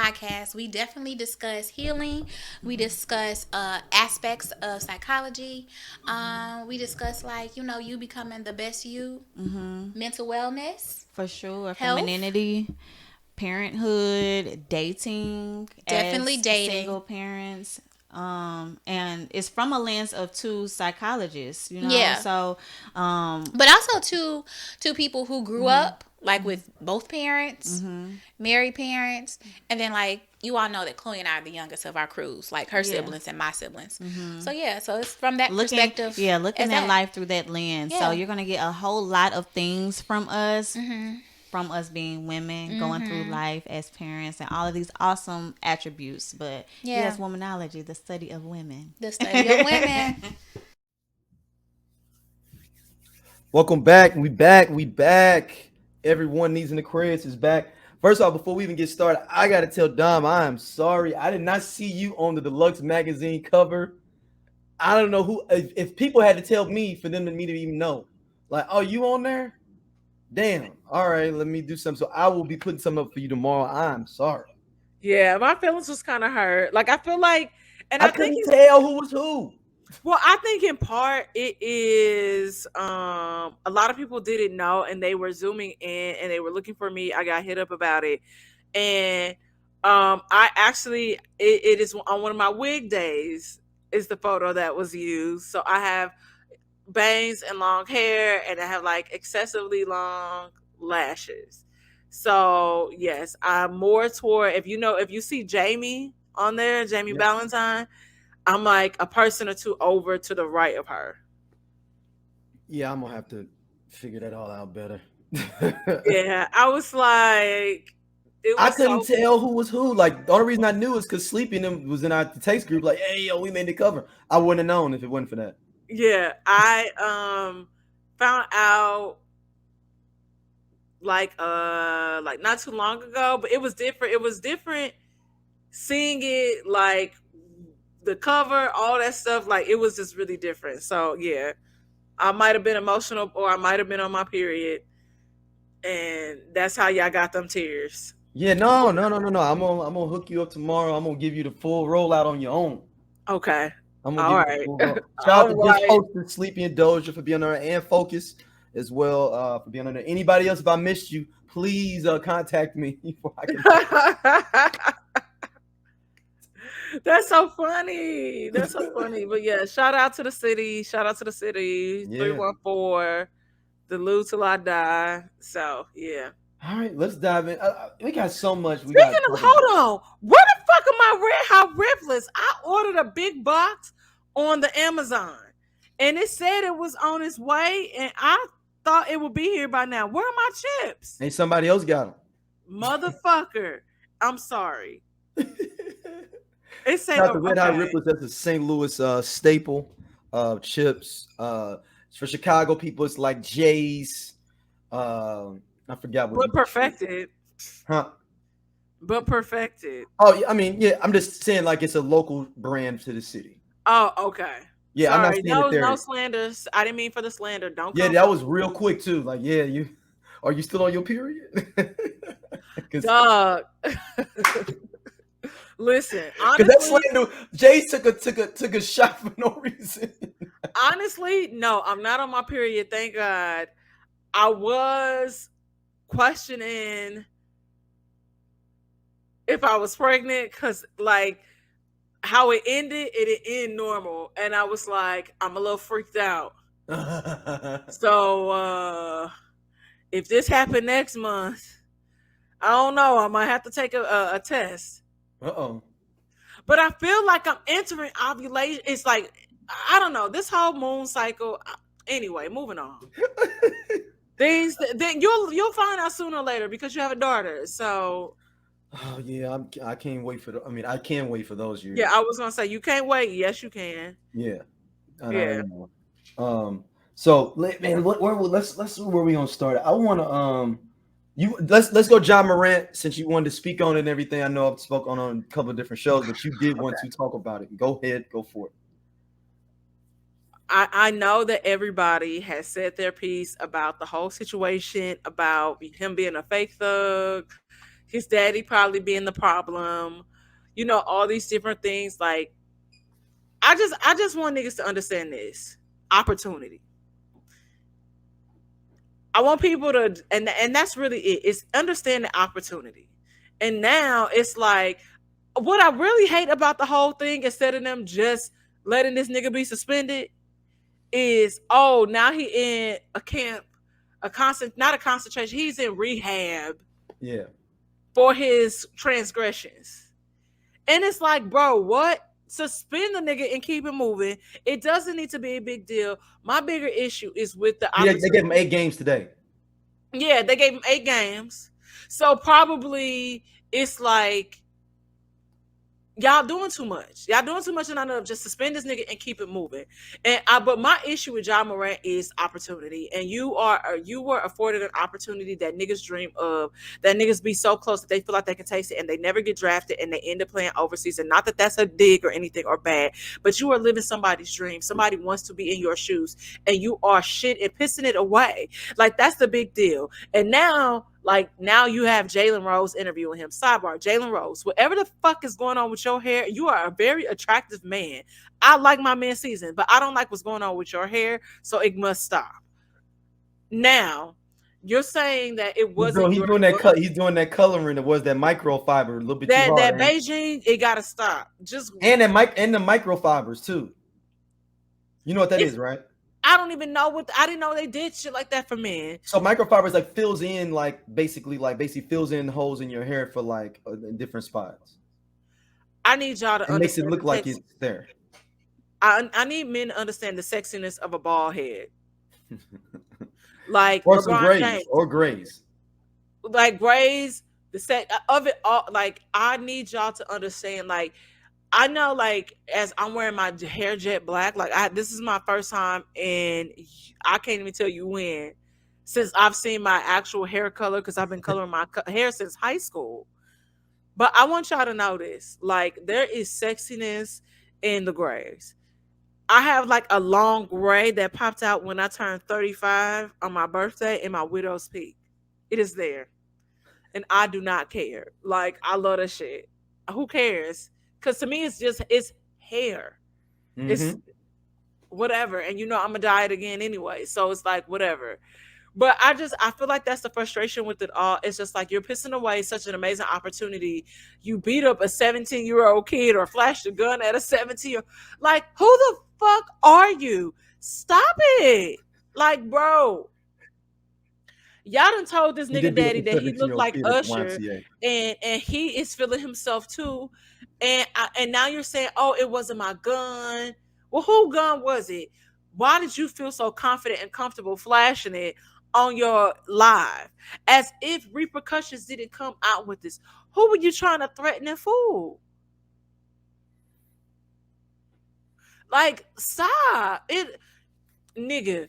podcast, we definitely discuss healing. We discuss aspects of psychology. We discuss, like, you becoming the best you, mental wellness, For sure. health, Femininity, parenthood, dating definitely as dating. single parents. And it's from a lens of two psychologists, Yeah. So, But also to people who grew mhm, up like with both parents, mhm, married parents, and then, like, you all know that Chloe and I are the youngest of our crews, like her yeah. siblings and my siblings. So Mhm. yeah, so it's from that Looking, perspective yeah, as looking at that. life through that lens. So Yeah. you're gonna get a whole lot of things Mhm. from us being women, going through Mhm. life as parents, and all of these awesome attributes. But Yeah. yes, womanology, the study of women. The study of women. Welcome back. We back. We back. Everyone needs an Aquarius is back. First off, before we even get started, I gotta tell Dom, I am sorry. I did not see you on the Deluxe magazine cover. I don't know who. If people had to tell me for them to me to even know, like, oh, you on there? Damn. All right, let me do something. So I will be putting some up for you tomorrow. I'm sorry. Yeah, my feelings was kind of hurt. Like I feel like, and I I think couldn't it's tell who was who. well, I think in part it is a lot of people didn't know and they were zooming in and they were looking for me. I got hit up about it. And I actually it is on one of my wig days is the photo that was used. So I have bangs and long hair and I have like excessively long lashes. So yes, I'm more toward if you see Jamie on there, Jamie Yep. Ballantyne, I'm like a person or two over to the right of her. Yeah, I'm gonna have to figure that all out better. Yeah, I was like, it I was couldn't so. tell who was who. Like the only reason I knew is because Sleepy and them was in our text group. Like, hey, yo, we made the cover. I wouldn't have known if it wasn't for that. Yeah, I found out like not too long ago, but it was different. It was different seeing it like the cover, all that stuff. Like it was just really different. So yeah, I might have been emotional, or I might have been on my period, and that's how y'all got them tears. Yeah, no, no, no, no, no. I'm gonna hook you up tomorrow. I'm gonna give you the full rollout on your own. Okay, I'm gonna all give you the right, full roll. Shout out all to Dish right. Hostess, Sleepy and Doja for being on there, and Focus as well for being on there. Anybody else, if I missed you, please contact me before I can. That's so funny. That's so funny. But yeah, shout out to the city. Shout out to the city. Yeah. 314. The Lou till I die. So yeah. All right, let's dive in. We got so much we got Speaking to of, talk about. hold on. Where the fuck am I red hot ripless? I ordered a big box on the Amazon. And it said it was on its way. And I thought it would be here by now. Where are my chips? Hey, somebody else got Motherfucker. I'm sorry. them. It say Shout out to Red Hot okay. Rippers. That's a St. Louis staple of chips. For Chicago people, it's like Jay's. I forgot what But you. perfected. Huh? But perfected. Oh, yeah, I mean, yeah. I'm just saying, like it's a local brand to the city. Oh, okay. Yeah, I'm not Sorry. saying that No they're. slanders. I didn't mean for the slander. Don't Yeah, come that for was real quick too. Like, yeah, you are you still on your period? Because dog. Listen, that honestly, slander, Jay took a shot for no reason. honestly, no, I'm not on my period. Thank God. I was questioning if I was pregnant because, like, how it ended, it ended normal, and I was like, I'm a little freaked out. So, if this happened next month, I don't know. I might have to take a test. Uh-oh. But I feel like I'm entering ovulation. It's like I don't know this whole moon cycle. Anyway, moving on. Things that you'll find out sooner or later because you have a daughter. So Oh yeah, I can't wait for I mean, I can wait for those yeah, years. I was gonna say you can't wait. Yes, you can. Yeah, and I Yeah. know. So man, let's where we gonna start? I want to you let's go Ja Morant since you wanted to speak on it and everything. I know I've spoken on a couple of different shows, but you did want Okay. to talk about it. Go ahead, go for it. I know that everybody has said their piece about the whole situation, about him being a fake thug, his daddy probably being the problem, all these different things. Like, I just want niggas to understand this opportunity. I want people to, and that's really it. It's understand the opportunity. And now it's like, what I really hate about the whole thing, instead of them just letting this nigga be suspended, is, oh, now he in a camp, not a concentration, he's in rehab. Yeah. For his transgressions. And it's like, bro, what? Suspend the nigga and keep it moving. It doesn't need to be a big deal. My bigger issue is with the Yeah, they gave him 8 games today. Yeah, they gave him 8 games. So probably it's like, y'all doing too much. Y'all doing too much, and I know, just suspend this nigga and keep it moving. But my issue with Ja Morant is opportunity, and you were afforded an opportunity that niggas dream of, that niggas be so close that they feel like they can taste it, and they never get drafted, and they end up playing overseas. And not that that's a dig or anything or bad, but you are living somebody's dream. Somebody wants to be in your shoes, and you are shit and pissing it away. Like, that's the big deal. And now you have Jalen Rose interviewing him. Sidebar, Jalen Rose, whatever the fuck is going on with your hair, you are a very attractive man. I like my man season, but I don't like what's going on with your hair, so it must stop. Now, you're saying that it wasn't. He's doing that coloring. It was that microfiber, a little bit too hard. That Beijing, it gotta stop. And the microfibers too. You know what that is, right? I don't even know I didn't know they did shit like that for men. So microfibers fills in basically fills in holes in your hair for different spots. I need y'all to understand. It makes it look like it's there. I need men to understand the sexiness of a bald head. Like, or some grays. Like grays, the set of it all. Like, I need y'all to understand, like, I know, like, as I'm wearing my hair jet black, this is my first time, and I can't even tell you when, since I've seen my actual hair color, because I've been coloring my hair since high school. But I want y'all to know this. Like, there is sexiness in the grays. I have a long gray that popped out when I turned 35 on my birthday in my widow's peak. It is there. And I do not care. Like, I love that shit. Who cares? Because to me, it's hair. Mm-hmm. It's whatever. And I'm going to dye it again anyway. So it's like, whatever. But I feel like that's the frustration with it all. It's just like, you're pissing away such an amazing opportunity. You beat up a 17-year-old kid or flashed a gun at a 17-year-old. Like, who the fuck are you? Stop it. Like, bro. Y'all done told this nigga daddy that he looked like Usher, and he is feeling himself too. And now you're saying, oh, it wasn't my gun. Well, whose gun was it? Why did you feel so confident and comfortable flashing it on your live? As if repercussions didn't come out with this. Who were you trying to threaten and fool? Like, stop. Nigga,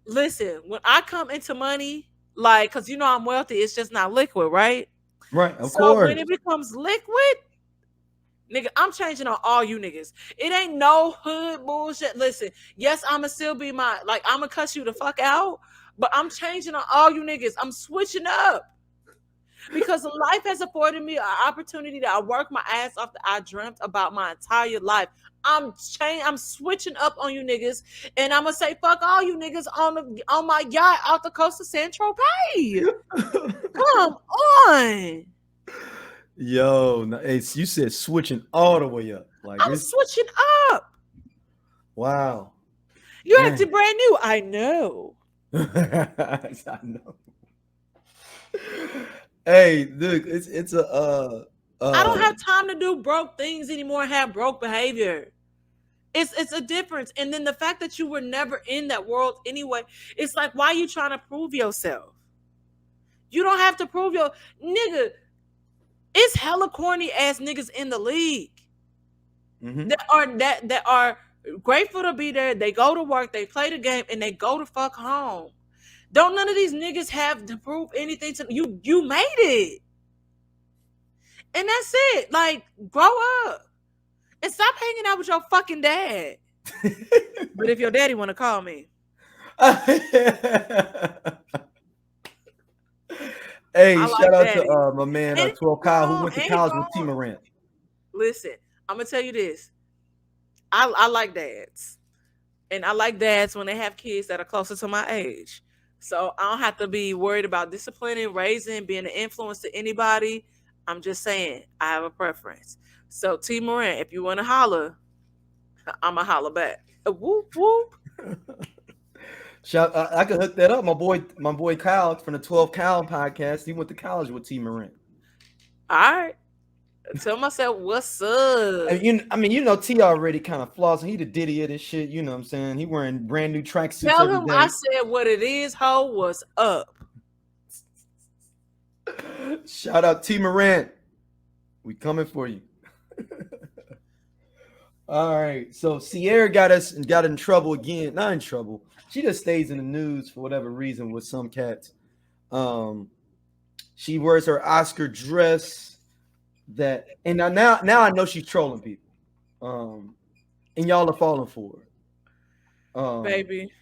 listen, when I come into money, because I'm wealthy, it's just not liquid, right? Right, of course. So when it becomes liquid, nigga, I'm changing on all you niggas. It ain't no hood bullshit. Listen, yes, I'ma still be I'ma cuss you the fuck out, but I'm changing on all you niggas. I'm switching up. Because life has afforded me an opportunity that I work my ass off that I dreamt about my entire life. I'm switching up on you niggas, and I'm gonna say fuck all you niggas on my yacht out the coast of San Tropez. Come on. Yo, you said switching all the way up. I'm switching up. Wow. You acted brand new. I know. I know. Hey, look, it's a I don't have time to do broke things anymore and have broke behavior. It's a difference. And then the fact that you were never in that world anyway, it's like, why are you trying to prove yourself? You don't have to prove nigga. It's hella corny ass niggas in the league that are grateful to be there. They go to work, they play the game, and they go to fuck home. Don't none of these niggas have to prove anything to you. You made it. And that's it. Like, grow up. And stop hanging out with your fucking dad. But if your daddy want to call me. Hey, I like like Shout out to daddy. my man And he 12 Kyle who grown, went to and he college with T grown. Morant. Listen, I'm gonna tell you this. I like dads. And I like dads when they have kids that are closer to my age. So I don't have to be worried about disciplining, raising, being an influence to anybody. I'm just saying I have a preference. So T Morant, if you want to holler, I'ma holler back. Whoop whoop. Shout, I could hook that up. My boy Kyle from the 12 Kyle podcast. He went to college with T Morant. All right. Tell myself what's up. I mean, T already kind of flossing. He the Diddy of this shit. You know what I'm saying? He wearing brand new tracksuits Tell every him I day. said what it is, ho, what's up. Shout out T Morant. We coming for you. All right. So Ciara got in trouble again. Not in trouble. She just stays in the news for whatever reason with some cats. She wears her Oscar dress and now I know she's trolling people. And y'all are falling for her. Baby.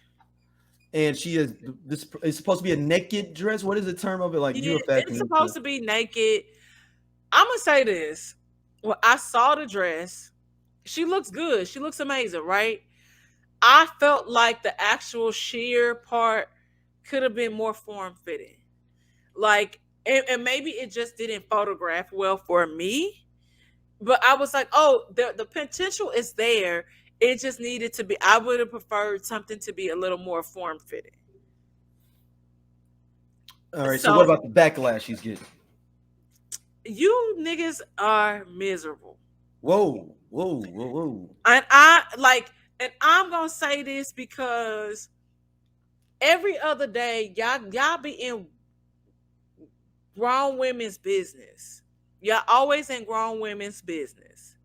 And she is this it's supposed to be a naked dress. What is the term of it? Like Yeah, you a it's supposed to be naked. I'm gonna say this. Well, I saw the dress. She looks good. She looks amazing, right? I felt like the actual sheer part could have been more form fitting. Like, and maybe it just didn't photograph well for me. But I was like, oh, the potential is there. It just needed to be. I would have preferred something to be a little more form fitting. All right. So what about the backlash she's getting? You niggas are miserable. Whoa. And I'm gonna say this because every other day, y'all be in grown women's business. Y'all always in grown women's business.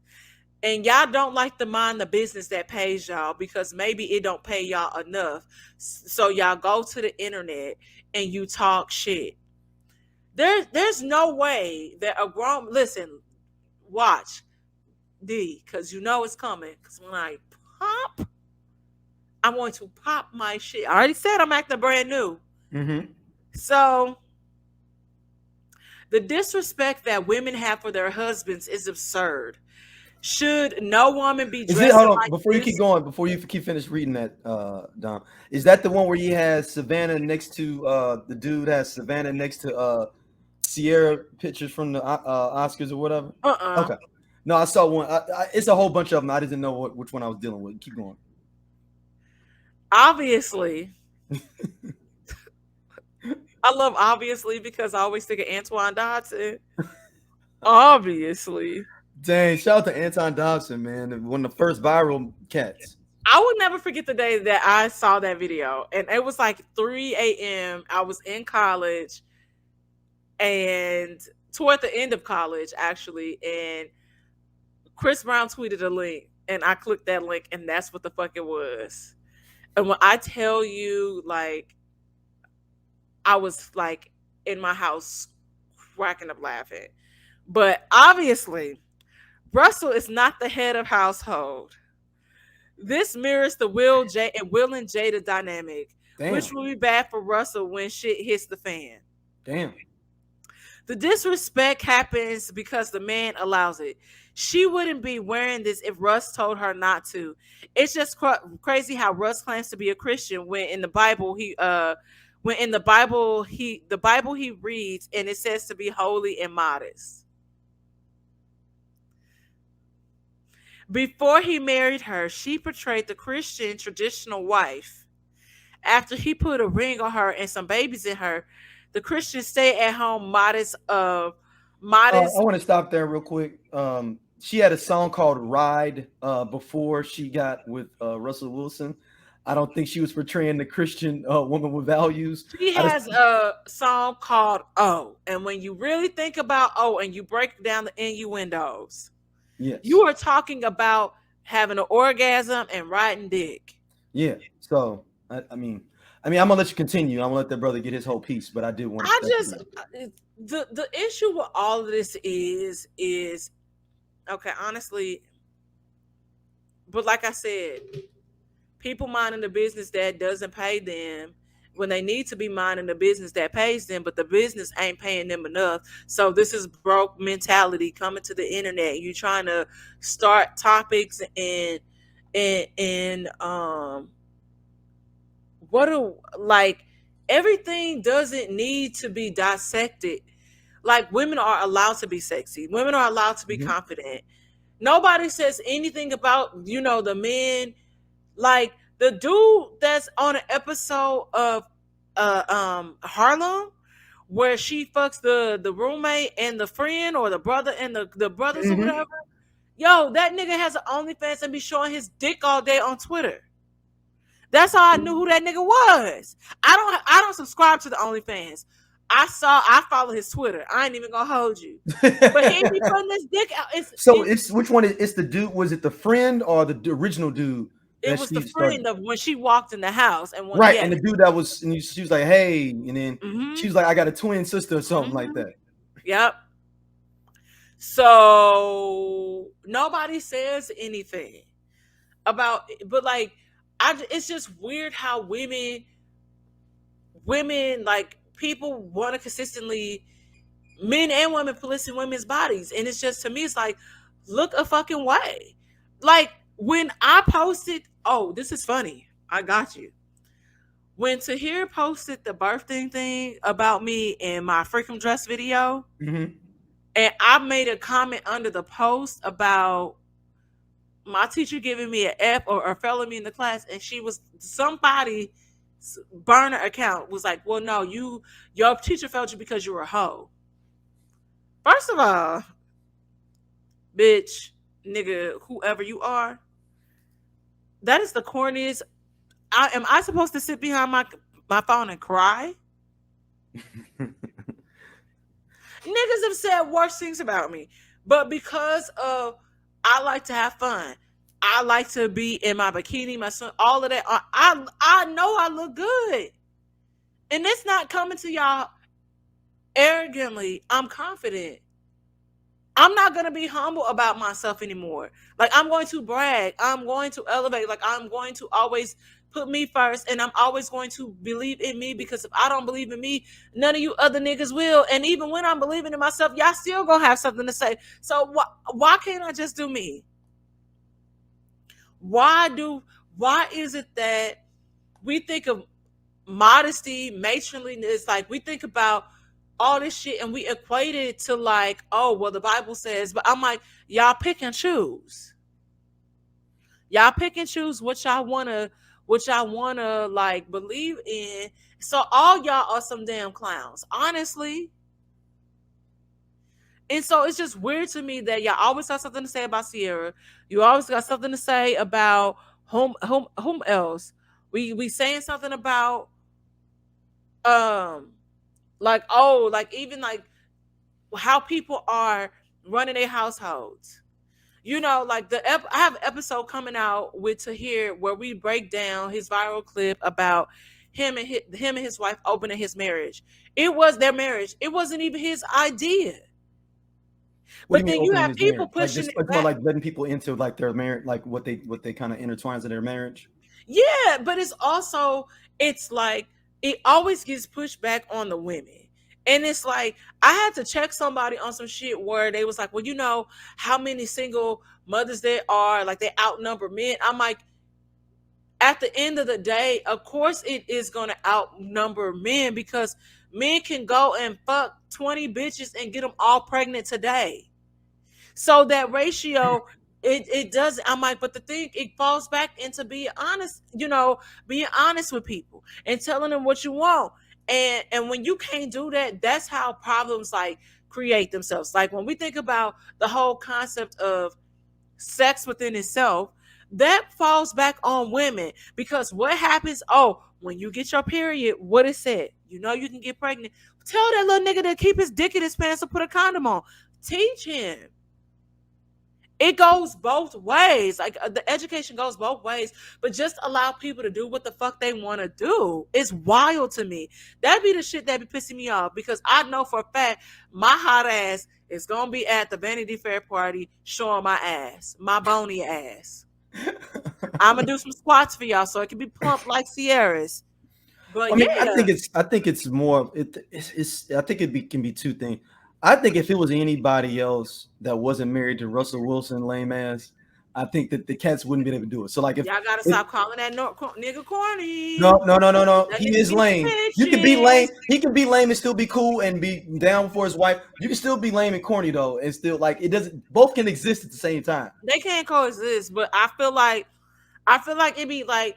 And y'all don't like to mind the business that pays y'all because maybe it don't pay y'all enough. So y'all go to the internet and you talk shit. There's no way that a grown watch D, because you know it's coming. Because when I pop, I'm going to pop my shit. I already said I'm acting brand new. Mm-hmm. So the disrespect that women have for their husbands is absurd. Should no woman be dressed hold on like before this? you keep going, before you keep finish reading that, Dom? Is that the one where he has Savannah next to the dude has Savannah next to Ciara pictures from the Oscars or whatever? Okay. No, I saw one. It's a whole bunch of them. I didn't know which one I was dealing with. Keep going. Obviously. I love obviously because I always think of Antoine Dodson. Obviously. Dang, shout out to Anton Dobson, man. One of the first viral cats. I would never forget the day that I saw that video. And it was like 3 a.m. I was in college and toward the end of college, actually. And Chris Brown tweeted a link and I clicked that link and that's what the fuck it was. And when I tell you, like, I was like in my house cracking up laughing. But obviously, Russell is not the head of household. This mirrors the Will and Jada dynamic, which will be bad for Russell when shit hits the fan. Damn. The disrespect happens because the man allows it. She wouldn't be wearing this if Russ told her not to. It's just crazy how Russ claims to be a Christian when in the Bible he reads and it says to be holy and modest. Before he married her, she portrayed the Christian traditional wife. After he put a ring on her and some babies in her, the Christian stay-at-home modest. I want to stop there real quick. She had a song called "Ride" before she got with Russell Wilson. I don't think she was portraying the Christian woman with values. She has a song called "Oh," and when you really think about "Oh" and you break down the innuendos. Yes. You are talking about having an orgasm and riding dick. Yeah. So I mean, I'm gonna let you continue. I'm gonna let that brother get his whole piece, but I did want to. The issue with all of this is okay, honestly. But like I said, people minding the business that doesn't pay them when they need to be minding the business that pays them, but the business ain't paying them enough. So this is broke mentality coming to the internet. You trying to start topics and what do like everything doesn't need to be dissected. Like women are allowed to be sexy. Women are allowed to be Mhm. confident. Nobody says anything about, the men. Like the dude that's on an episode of Harlem where she fucks the roommate and the friend or the brother and the brothers or Mhm. whatever. Yo, that nigga has an OnlyFans and be showing his dick all day on Twitter. That's how I knew who that nigga was. I don't subscribe to the OnlyFans. I follow his Twitter. I ain't even gonna hold you. But he be putting this dick out. So it's which one is it's the dude? Was it the friend or the original dude It that was the she started? friend of when she walked in the house and when, Right, yeah. and the dude that was, and she was like, "Hey," and then she Mm-hmm. was like, "I got a twin sister" or something like Mm-hmm. that. Yep. So nobody says anything about, but like, it's just weird how women like people want to consistently, men and women policing women's bodies, and it's just, to me, it's like, look a fucking way. Like when I posted, oh, this is funny. I got you. When Tahir posted the birthday thing about me in my freakum dress video, Mhm. and I made a comment under the post about my teacher giving me an F or failing me in the class, and somebody burner account was like, well, no, your teacher failed you because you were a hoe. First of all, bitch, nigga, whoever you are, that is the corniest. Am I supposed to sit behind my phone and cry? Niggas have said worse things about me, but because of, I like to have fun. I like to be in my bikini, my son, all of that. I know I look good, and it's not coming to y'all arrogantly. I'm confident. I'm not gonna be humble about myself anymore. Like I'm going to brag. I'm going to elevate. Like I'm going to always put me first, and I'm always going to believe in me, because if I don't believe in me, none of you other niggas will. And even when I'm believing in myself, y'all still gonna have something to say. So why can't I just do me? Why do why is it that we think of modesty, matronliness, like we think about all this shit and we equate it to like, oh, well, the Bible says, but I'm like, y'all pick and choose. Y'all pick and choose what y'all wanna like believe in. So all y'all are some damn clowns, honestly. And so it's just weird to me that y'all always got something to say about Ciara. You always got something to say about whom else. We saying something about um like, oh, like even like how people are running their households. Like I have an episode coming out with Tahir where we break down his viral clip about him and his wife opening his marriage. It was their marriage. It wasn't even his idea. What do you But mean then you opening have his people marriage? Like pushing just it it's more back. like letting people into like their marriage, like what they kind of intertwines in their marriage. Yeah, but it's like it always gets pushed back on the women. And it's like I had to check somebody on some shit where they was like, well, how many single mothers there are, like they outnumber men. I'm like, at the end of the day, of course it is gonna outnumber men, because men can go and fuck 20 bitches and get them all pregnant today. So that ratio, it does. I'm like, but the thing, it falls back into being honest with people and telling them what you want. And when you can't do that, that's how problems like create themselves. Like when we think about the whole concept of sex within itself, that falls back on women, because what happens? Oh, when you get your period, what it said, you can get pregnant. Tell that little nigga to keep his dick in his pants and put a condom on. Teach him. It goes both ways. Like the education goes both ways, but just allow people to do what the fuck they want to do. It's wild to me. That'd be the shit that be pissing me off, because I know for a fact my hot ass is gonna be at the Vanity Fair party showing my ass, my bony ass. I'm gonna do some squats for y'all so it can be plump like Ciara's. But I mean, yeah, I think it's more. It's I think can be two things. I think if it was anybody else that wasn't married to Russell Wilson, lame ass, I think that the cats wouldn't be able to do it. So like y'all gotta if stop calling that nigga corny. no, That he nigga is get lame. You can be lame. bitches. He can be lame and still be cool and be down for his wife. You can still be lame and corny though, and still like it doesn't. Both can exist at the same time. They can't coexist, but I feel like it'd be like,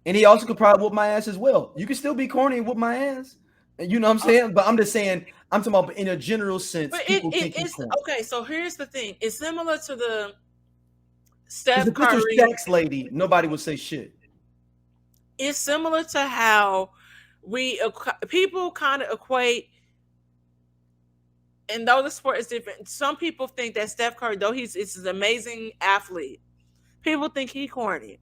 And he also could probably whoop my ass as well. You can still be corny and whoop my ass. And you know what I'm saying? But I'm just saying, I'm talking about in a general sense, but people think he's it's corny. okay. So here's the thing: it's similar to the Because Steph if this was Curry. Shaq's lady, nobody would say shit. It's similar to how people kind of equate. And though the sport is different, some people think that Steph Curry, though it's an amazing athlete, people think he corny.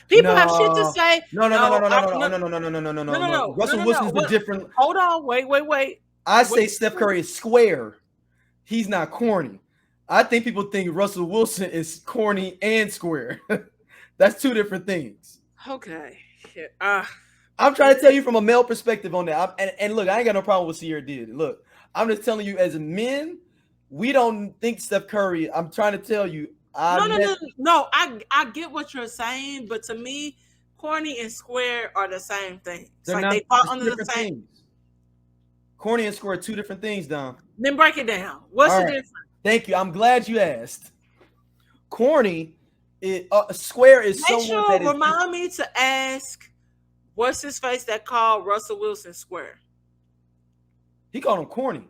People have shit to No, say. no, no, no, no, no, no, no, No, no, no, no, no, no, no, no, no, no, no. no, Russell no, Wilson's no. the different. Hold on, wait. I say Steph Curry is square. He's not corny. I think people think Russell Wilson is corny and square. That's two different things. Okay. I'm trying to tell you from a male perspective on that. And look, I ain't got no problem with Ciara did. Look, I'm just telling you, as men, we don't think Steph Curry. I'm trying to tell you. No. I get what you're saying, but to me, corny and square are the same thing. It's like they fall under the same. Things. Corny and square are two different things, Dom. Then break it down. What's the difference? Thank you. I'm glad you asked. Corny, square is someone that is. Remind me to ask. What's his face that called Russell Wilson square? He called him corny.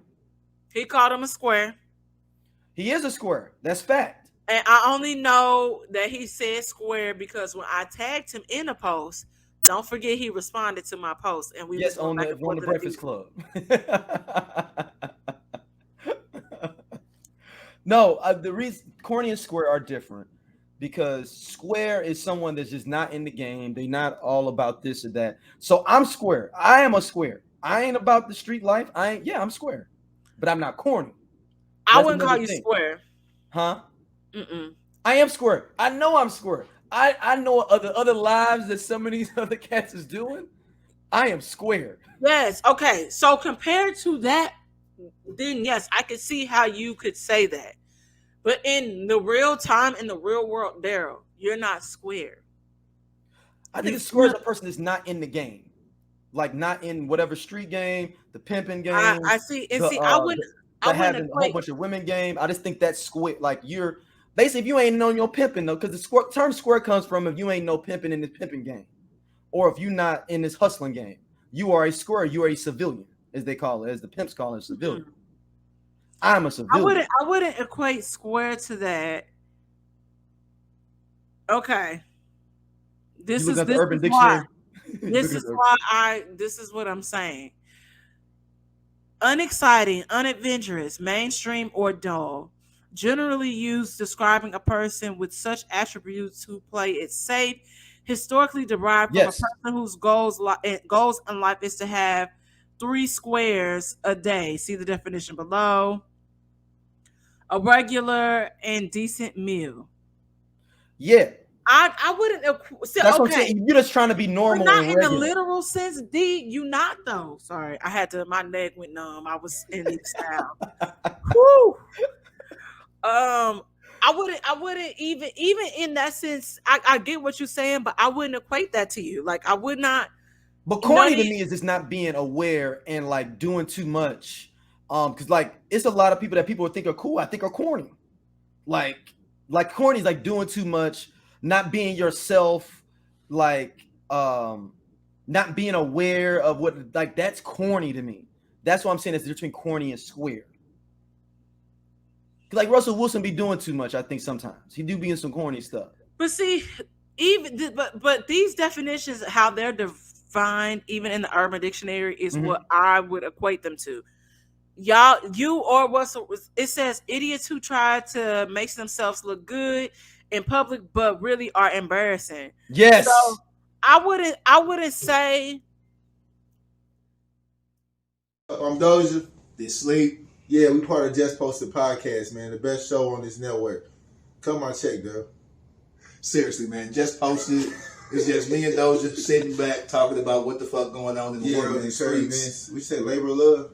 He called him a square. He is a square. That's fact. And I only know that he said square because when I tagged him in a post, don't forget he responded to my post, and we on the Breakfast Club. No, the reason corny and square are different because square is someone that's just not in the game. They're not all about this or that. So I'm square. I am a square. I ain't about the street life. I'm square, but I'm not corny. I wouldn't call you square. Huh? I am square. I know I'm square. I know other lives that some of these other cats is doing. I am square. Yes. Okay. So compared to that, then yes, I could see how you could say that. But in the real time, in the real world, Daryl, you're not square. I think a square is a person that's not in the game, like not in whatever street game, the pimping game. I see. And I wouldn't having a whole bunch of women game. I just think that's square. Like you're basically if you ain't known your pimping though, because the term square comes from if you ain't no pimping in this pimping game, or if you're not in this hustling game, you are a square. You are a civilian, as they call it, as the pimps call it, a civilian. Mm-hmm. I'm a civilian. I wouldn't equate square to that. Okay. This is Urban Dictionary. This is what I'm saying. Unexciting, unadventurous, mainstream, or dull. Generally used describing a person with such attributes who play it safe, historically derived from a person whose goals in life is to have 3 squares a day. See the definition below. A regular and decent meal. Yeah. I wouldn't. That's what I'm saying. You're just trying to be normal. Not in the literal sense, D. You not though. Sorry, I had to. My neck went numb. I was in the style. Whew. I wouldn't even in that sense. I get what you're saying, but I wouldn't equate that to you. Like I would not. But corny to me is just not being aware and like doing too much. Because like it's a lot of people that people would think are cool. I think are corny. Like corny is like doing too much, not being yourself, like not being aware of what like that's corny to me. That's what I'm saying. It's between corny and square. Like Russell Wilson be doing too much. I think sometimes he do be in some corny stuff. But see, but these definitions, how they're defined, even in the Urban Dictionary, is what I would equate them to. Y'all, you or Russell, it says idiots who try to make themselves look good in public, but really are embarrassing. Yes. So I wouldn't say. I'm Doja. They sleep. Yeah, we part of Just Posted Podcast, man. The best show on this network. Come on, check, though. Seriously, man. Just Posted. It's just me and Doja sitting back talking about what the fuck going on in the world and the streets. We said labor of love.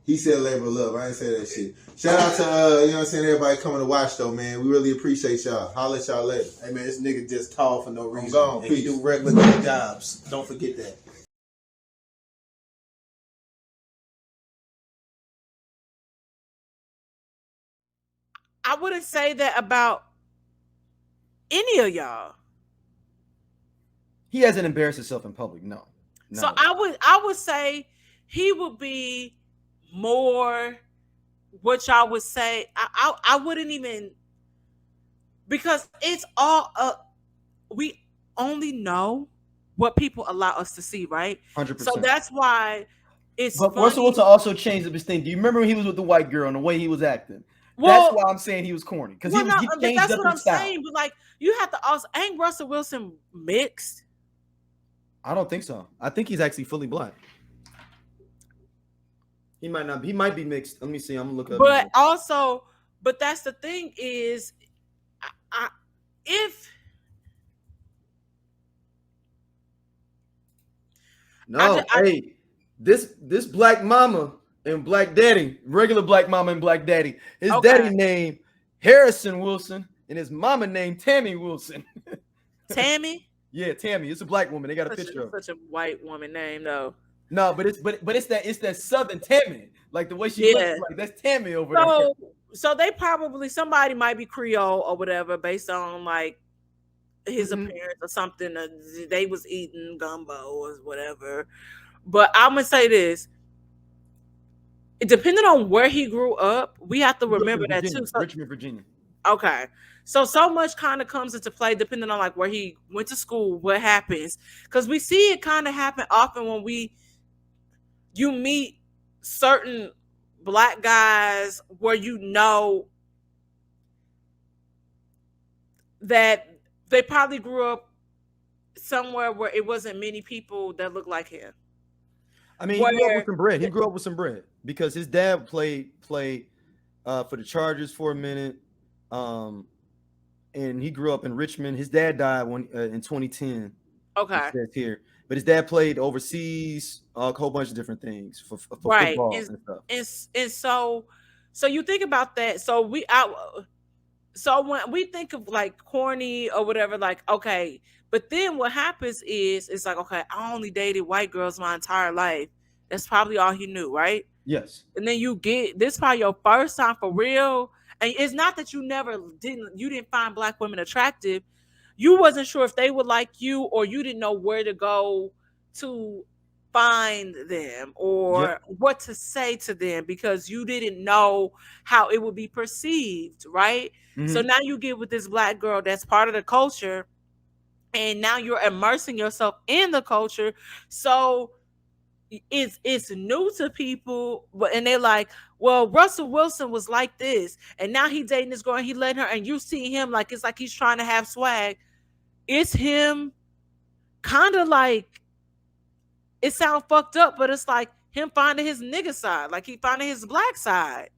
He said labor of love. I ain't say that shit. Shout out to you know what I'm saying, everybody coming to watch though, man. We really appreciate y'all. Holla at y'all later. Hey man, this nigga just tall for no reason. gone. And he Peace. do regular jobs. Don't forget that. I wouldn't say that about any of y'all. He hasn't embarrassed himself in public. No. So I would say he would be more what y'all would say. I wouldn't even, because it's all we only know what people allow us to see, right? 100%. So that's why it's. But funny. Russell Wilson also changed his thing. Do you remember when he was with the white girl and the way he was acting? Well, that's why I'm saying he was corny, because he changed that's up what I'm his style. saying. But like, you have to also, ain't Russell Wilson mixed? I don't think so. I think he's actually fully black. He might not. He might be mixed. Let me see. I'm gonna look up. But also, but that's the thing is, if no, hey, this black mama and black daddy, regular black mama and black daddy, his daddy named Harrison Wilson and his mama named Tammy Wilson. Tammy. Yeah, Tammy. It's a black woman. They got a picture of her. Such a white woman name though. No, but it's that southern Tammy, like the way she looks like. That's Tammy over there. So they probably, somebody might be Creole or whatever based on like his appearance or something. They was eating gumbo or whatever. But I'm gonna say this: depending on where he grew up, we have to remember that too. So, Richmond, Virginia. Okay. So much kind of comes into play depending on like where he went to school, what happens. Because we see it kind of happen often when you meet certain black guys where you know that they probably grew up somewhere where it wasn't many people that looked like him. I mean, he grew up with some bread. He grew up with some bread because his dad played for the Chargers for a minute. And he grew up in Richmond. His dad died in 2010. Okay. Here, but his dad played overseas, a whole bunch of different things for football and stuff. And so you think about that. So when we think of like corny or whatever, like okay, but then what happens is it's like okay, I only dated white girls my entire life. That's probably all he knew, right? Yes. And then you get this probably your first time for real. And it's not that you didn't find black women attractive. You wasn't sure if they would like you, or you didn't know where to go to find them or what to say to them because you didn't know how it would be perceived, right? Mm-hmm. So now you get with this black girl that's part of the culture, and now you're immersing yourself in the culture. So it's new to people, and they're like, well, Russell Wilson was like this, and now he dating this girl and he letting her, and you see him like it's like he's trying to have swag. It's him kind of like, it sounds fucked up, but it's like him finding his nigga side, like he finding his black side.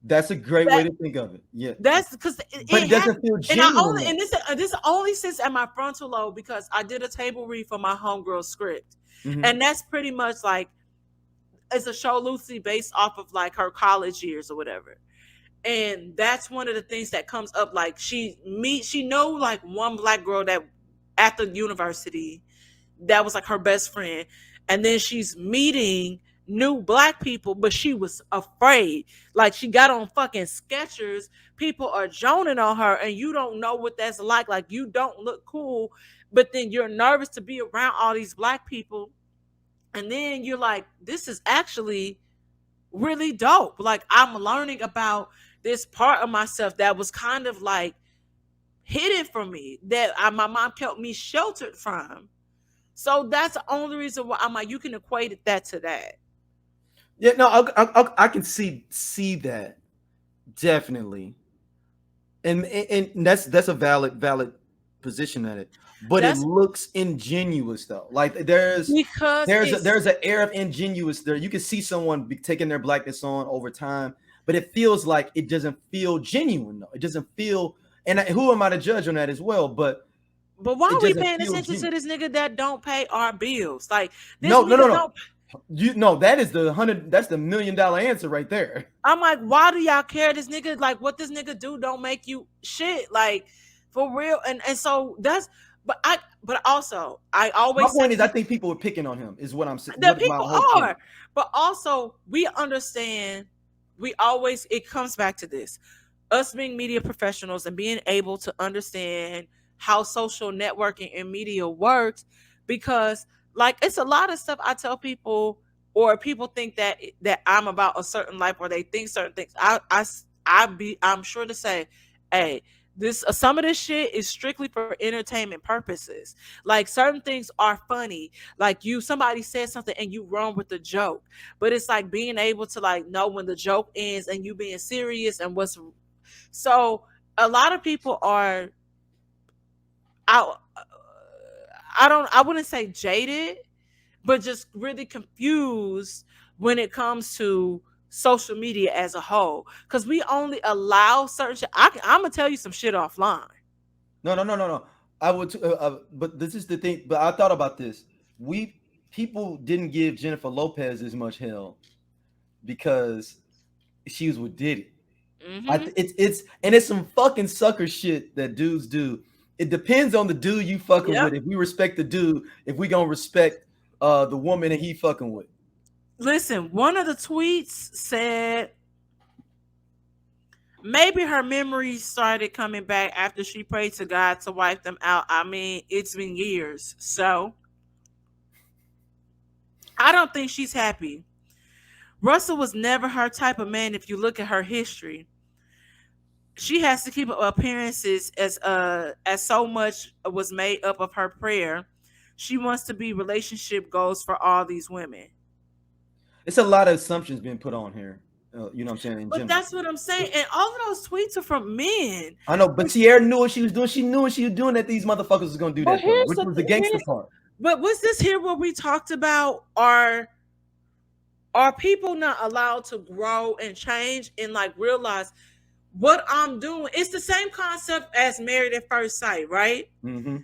That's a great way to think of it. Yeah, that's because it doesn't feel genuine. And this only sits at my frontal lobe because I did a table read for my homegirl script. Mm-hmm. And that's pretty much like, it's a show loosely based off of like her college years or whatever. And that's one of the things that comes up. Like she know like one black girl that at the university that was like her best friend. And then she's meeting new black people, but she was afraid. Like she got on fucking Skechers. People are joning on her and you don't know what that's like. Like you don't look cool. But then you're nervous to be around all these black people. And then you're like, this is actually really dope. Like I'm learning about this part of myself that was kind of like hidden from me, that my mom kept me sheltered from. So that's the only reason why I'm like, you can equate that to that. Yeah, no, I can see that definitely. And that's a valid position at it. But it looks ingenuous though. Like there's an air of ingenuous there. You can see someone taking their blackness on over time, but it feels like it doesn't feel genuine though. It doesn't feel, and who am I to judge on that as well? But But why It are we just paying appeals attention to you. this nigga that don't pay our bills? Like this No, nigga no. don't. You know that is the $100. That's the $1 million answer right there. I'm like, why do y'all care? This nigga, like, what this nigga do don't make you shit, like, for real. And so that's, but also, I My always say point is, I think people are picking on him. Is what I'm saying. that What my people whole point. are, but also we understand. We always, it comes back to this, us being media professionals and being able to understand how social networking and media works, because like it's a lot of stuff I tell people, or people think that I'm about a certain life, or they think certain things. I'm sure to say, hey, this some of this shit is strictly for entertainment purposes. Like certain things are funny, like somebody said something and you run with the joke, but it's like being able to like know when the joke ends and you being serious and what's. So a lot of people are out. I wouldn't say jaded, but just really confused when it comes to social media as a whole, because we only allow certain shit. I'm gonna tell you some shit offline. No. I would, but this is the thing. But I thought about this. People didn't give Jennifer Lopez as much hell because she was with Diddy. Mm-hmm. It's some fucking sucker shit that dudes do. It depends on the dude you fucking Yep. with. If we respect the dude, if we gonna respect the woman that he fucking with. Listen, one of the tweets said maybe her memories started coming back after she prayed to God to wipe them out. I mean, it's been years, so I don't think she's happy. Russell was never her type of man. If you look at her history, she has to keep up appearances as so much was made up of her prayer. She wants to be relationship goals for all these women. It's a lot of assumptions being put on here. You know what I'm saying? In But general. that's what I'm saying. And all of those tweets are from men. I know, but Ciara knew what she was doing. She knew what she was doing that these motherfuckers was gonna do But that though, here's which was the gangster part. But was this here where we talked about are people not allowed to grow and change and like realize what I'm doing? It's the same concept as Married at First Sight, right? Mm-hmm.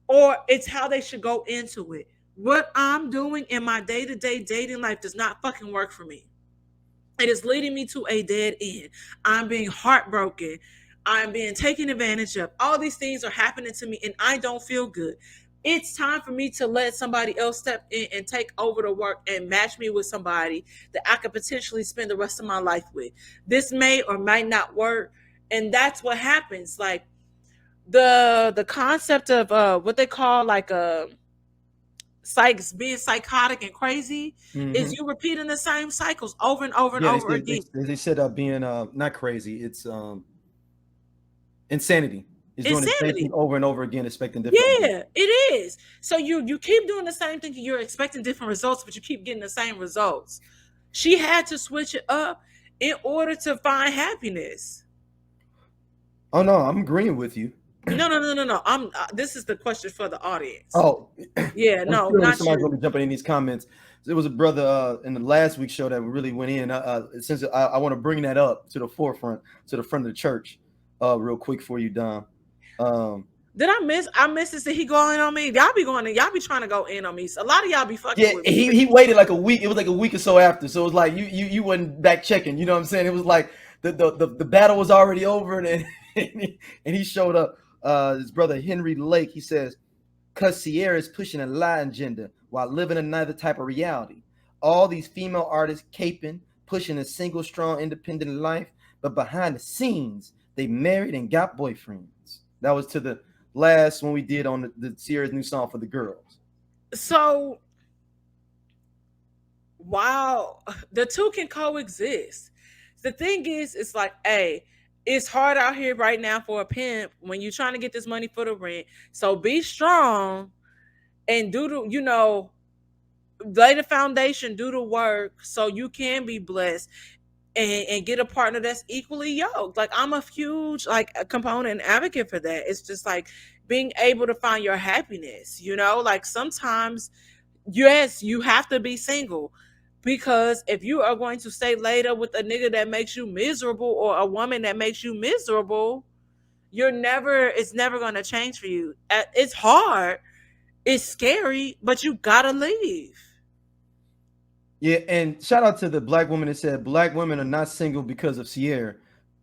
Or it's how they should go into it. What I'm doing in my day-to-day dating life does not fucking work for me. It is leading me to a dead end. I'm being heartbroken. I'm being taken advantage of. All these things are happening to me and I don't feel good. It's time for me to let somebody else step in and take over the work and match me with somebody that I could potentially spend the rest of my life with. This may or might not work. And that's what happens. Like the concept of what they call like being psychotic and crazy is you repeating the same cycles over and over and over again. They said being not crazy. It's insanity. It's doing the same thing over and over again, expecting different. Yeah, it is. So you keep doing the same thing. You're expecting different results, but you keep getting the same results. She had to switch it up in order to find happiness. Oh no, I'm agreeing with you. No. This is the question for the audience. Oh, yeah, no, not somebody's gonna be jumping in these comments. There was a brother in the last week's show that really went in. Since I want to bring that up to the forefront, to the front of the church, real quick for you, Dom. Did I miss this? Did he go in on me? Y'all be trying to go in on me. So a lot of y'all be fucking with me. He waited like a week. It was like a week or so after. So it was like you wasn't back checking. You know what I'm saying? It was like the battle was already over, and he showed up. His brother Henry Lake, he says, "Cause Ciara is pushing a lie agenda while living another type of reality. All these female artists caping, pushing a single, strong, independent life, but behind the scenes, they married and got boyfriends." That was to the last one we did on the Ciara's new song for the girls. So while the two can coexist, the thing is, it's like, hey, it's hard out here right now for a pimp when you're trying to get this money for the rent. So be strong and lay the foundation, do the work so you can be blessed and get a partner that's equally yoked. Like I'm a huge a component and advocate for that. It's just like being able to find your happiness, like sometimes, yes, you have to be single. Because if you are going to stay later with a nigga that makes you miserable or a woman that makes you miserable, it's never going to change for you. It's hard. It's scary, but you gotta leave. Yeah, and shout out to the black woman that said black women are not single because of Ciara,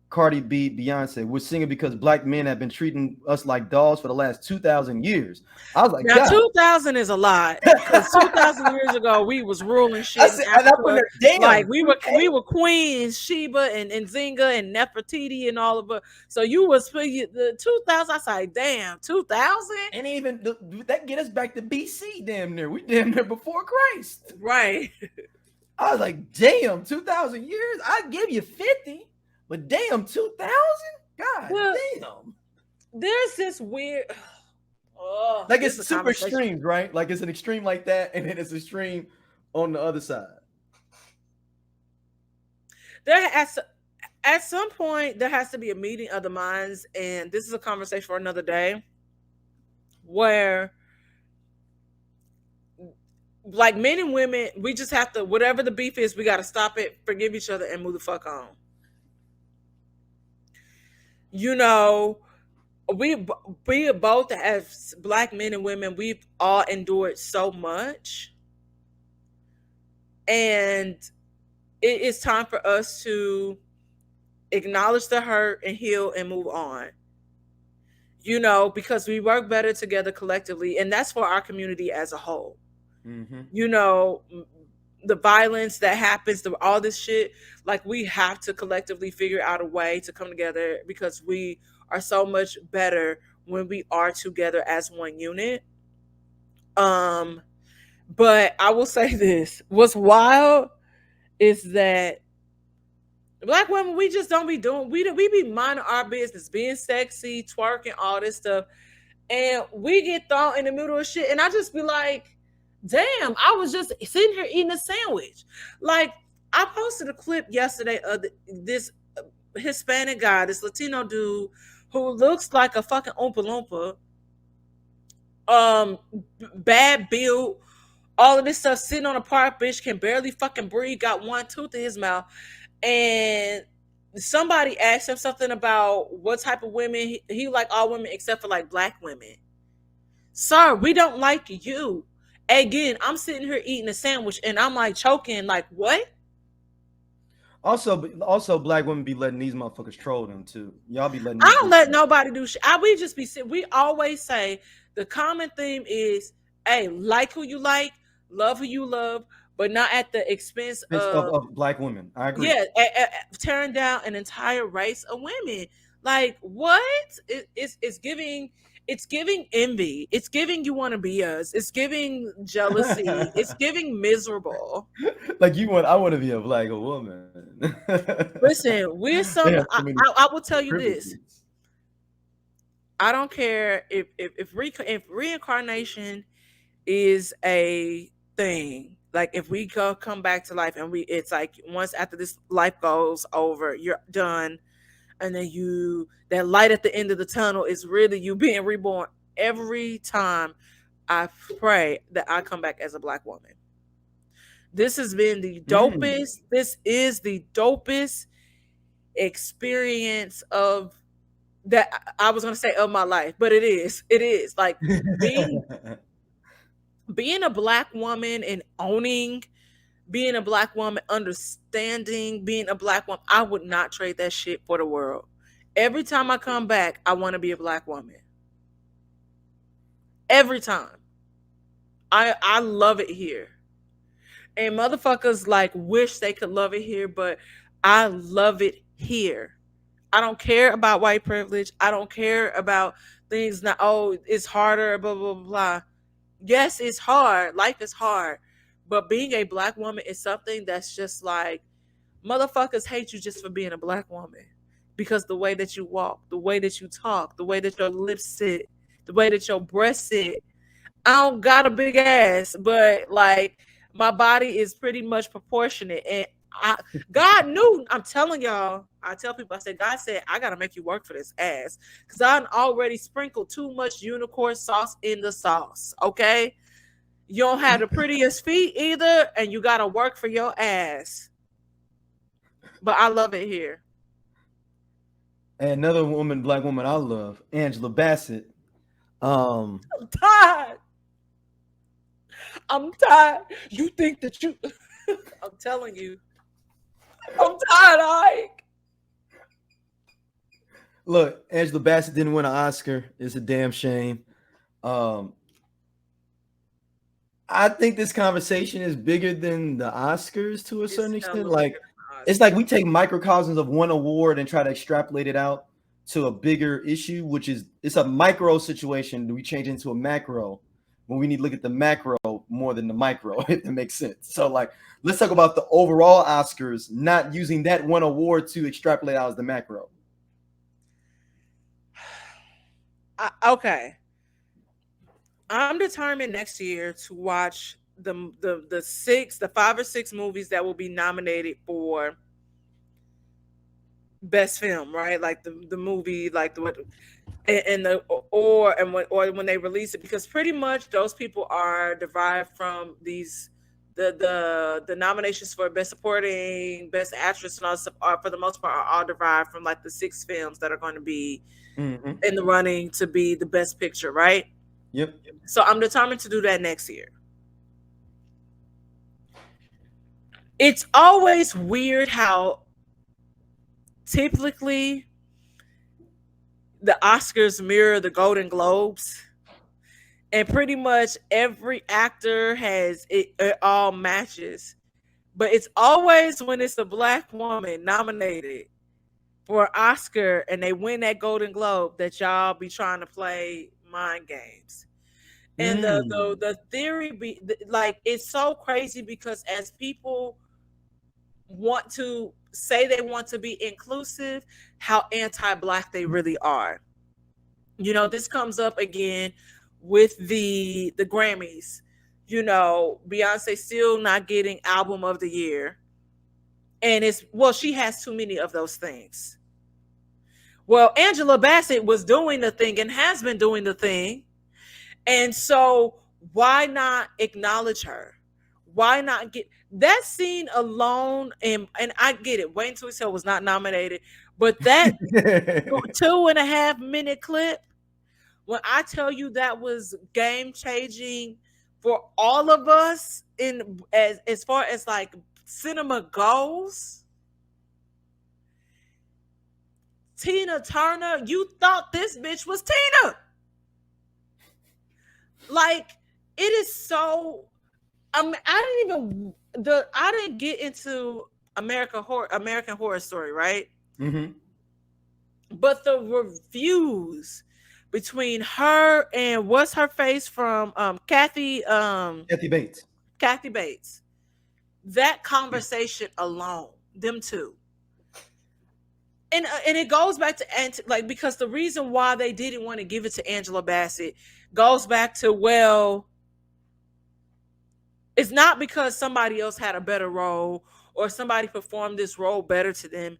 Cardi B, Beyonce. We're single because black men have been treating us like dolls for the last 2,000 years. I was like, Now, God. 2000 is a lot because 2000 years ago we was ruling shit in And I put Africa. there, damn. Like we were queens, Sheba and Zinga and Nefertiti and all of it. So you was the 2000. I was like, damn, 2000. And even that get us back to BC, damn near. We damn near before Christ. Right. I was like, damn, 2,000 years. I'd give you 50, but damn, 2,000. God Well, damn. There's this weird. Oh, Like it's super extremes, right? Like it's an extreme like that, and then it's extreme on the other side. There at some point there has to be a meeting of the minds, and this is a conversation for another day, where like men and women, we just have to, whatever the beef is, we got to stop it, forgive each other, and move the fuck on. You know, we both as black men and women, we've all endured so much, and it is time for us to acknowledge the hurt and heal and move on. You know, because we work better together collectively, and that's for our community as a whole. Mm-hmm. You know, the violence that happens, all this shit, like we have to collectively figure out a way to come together, because we are so much better when we are together as one unit. But I will say this: what's wild is that black women, we just don't be doing. We be minding our business, being sexy, twerking, all this stuff, and we get thrown in the middle of shit. And I just be like, damn, I was just sitting here eating a sandwich. Like, I posted a clip yesterday of this Hispanic guy, this Latino dude who looks like a fucking Oompa Loompa. Bad build, all of this stuff, sitting on a park bench, can barely fucking breathe, got one tooth in his mouth. And somebody asked him something about what type of women he like, all women except for like black women. Sir, we don't like you. Again, I'm sitting here eating a sandwich and I'm like choking, like what? Also, black women be letting these motherfuckers troll them too. Y'all be letting. I don't let nobody do shit. We just be sitting. We always say the common theme is, hey, like who you like, love who you love, but not at the expense of black women. I agree. Yeah, tearing down an entire race of women. Like what? It's giving. It's giving envy. It's giving you want to be us. It's giving jealousy. It's giving miserable. Like I want to be a black woman. Listen, we're some. I will tell you this. I don't care if reincarnation is a thing. Like if we come back to life and it's like once after this life goes over, you're done. And then that light at the end of the tunnel is really you being reborn. Every time I pray that I come back as a black woman. This has been the dopest. This is the dopest experience of that. I was going to say of my life, but it is like being a black woman and owning being a black woman, understanding being a black woman. I would not trade that shit for the world. Every time I come back, I want to be a black woman. Every time. I love it here. And motherfuckers like wish they could love it here, but I love it here. I don't care about white privilege. I don't care about things that, it's harder, blah, blah, blah. Yes, it's hard. Life is hard. But being a black woman is something that's just like, motherfuckers hate you just for being a black woman. Because the way that you walk, the way that you talk, the way that your lips sit, the way that your breasts sit. I don't got a big ass, but like my body is pretty much proportionate. And God knew, I'm telling y'all, I tell people, I said, God said, I got to make you work for this ass. Because I already sprinkled too much unicorn sauce in the sauce, okay? You don't have the prettiest feet either, and you got to work for your ass. But I love it here. And another woman, black woman I love, Angela Bassett. I'm tired. I'm tired. You think that you I'm telling you. I'm tired, Ike. Look, Angela Bassett didn't win an Oscar. It's a damn shame. I think this conversation is bigger than the Oscars to a certain extent. Like, it's like we take microcosms of one award and try to extrapolate it out to a bigger issue, which is it's a micro situation. Do we change it into a macro when we need to look at the macro more than the micro, if that makes sense? So, like, let's talk about the overall Oscars, not using that one award to extrapolate out as the macro. Okay. I'm determined next year to watch the 5 or 6 movies that will be nominated for best film, right? Like the movie, like when they release it, because pretty much those people are derived from these the nominations for best supporting, best actress, and all stuff are for the most part are all derived from like the 6 films that are going to be in the running to be the best picture, right? Yep. So I'm determined to do that next year. It's always weird how typically the Oscars mirror the Golden Globes, and pretty much every actor has it all matches. But it's always when it's a black woman nominated for an Oscar and they win that Golden Globe that y'all be trying to play mind games. And the theory be like, it's so crazy because as people want to say they want to be inclusive, how anti-black they really are. You know, this comes up again with the Grammys. You know, Beyonce still not getting album of the year. And she has too many of those things. Well, Angela Bassett was doing the thing and has been doing the thing. And so why not acknowledge her? Why not get that scene alone? And I get it. Waiting to Exhale was not nominated, but that 2.5 minute clip, when I tell you that was game changing for all of us in as far as like cinema goes. Tina Turner, you thought this bitch was Tina. Like, it is so. I didn't get into American Horror Story, right? Mm-hmm. But the reviews between her and what's her face from Kathy Bates. Kathy Bates, that conversation alone, them two. And it goes back to like, because the reason why they didn't want to give it to Angela Bassett goes back to, well, it's not because somebody else had a better role or somebody performed this role better than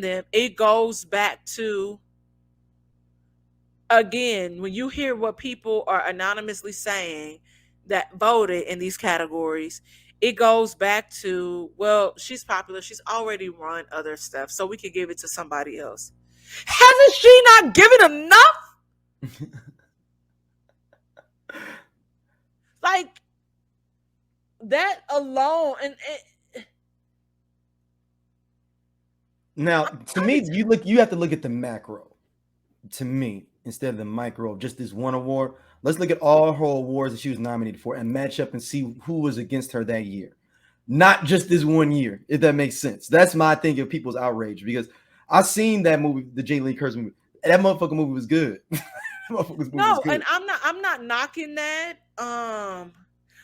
them. It goes back to, again, when you hear what people are anonymously saying that voted in these categories, it goes back to, well, she's popular. She's already run other stuff, so we could give it to somebody else. Hasn't she not given enough? Like, that alone. And now, to me, you have to look at the macro, to me, instead of the micro of just this one award. Let's look at all her awards that she was nominated for and match up and see who was against her that year. Not just this one year, if that makes sense. That's my thing of people's outrage, because I've seen that movie, the Jamie Lee Curtis movie. That motherfucking movie was good. And I'm not knocking that.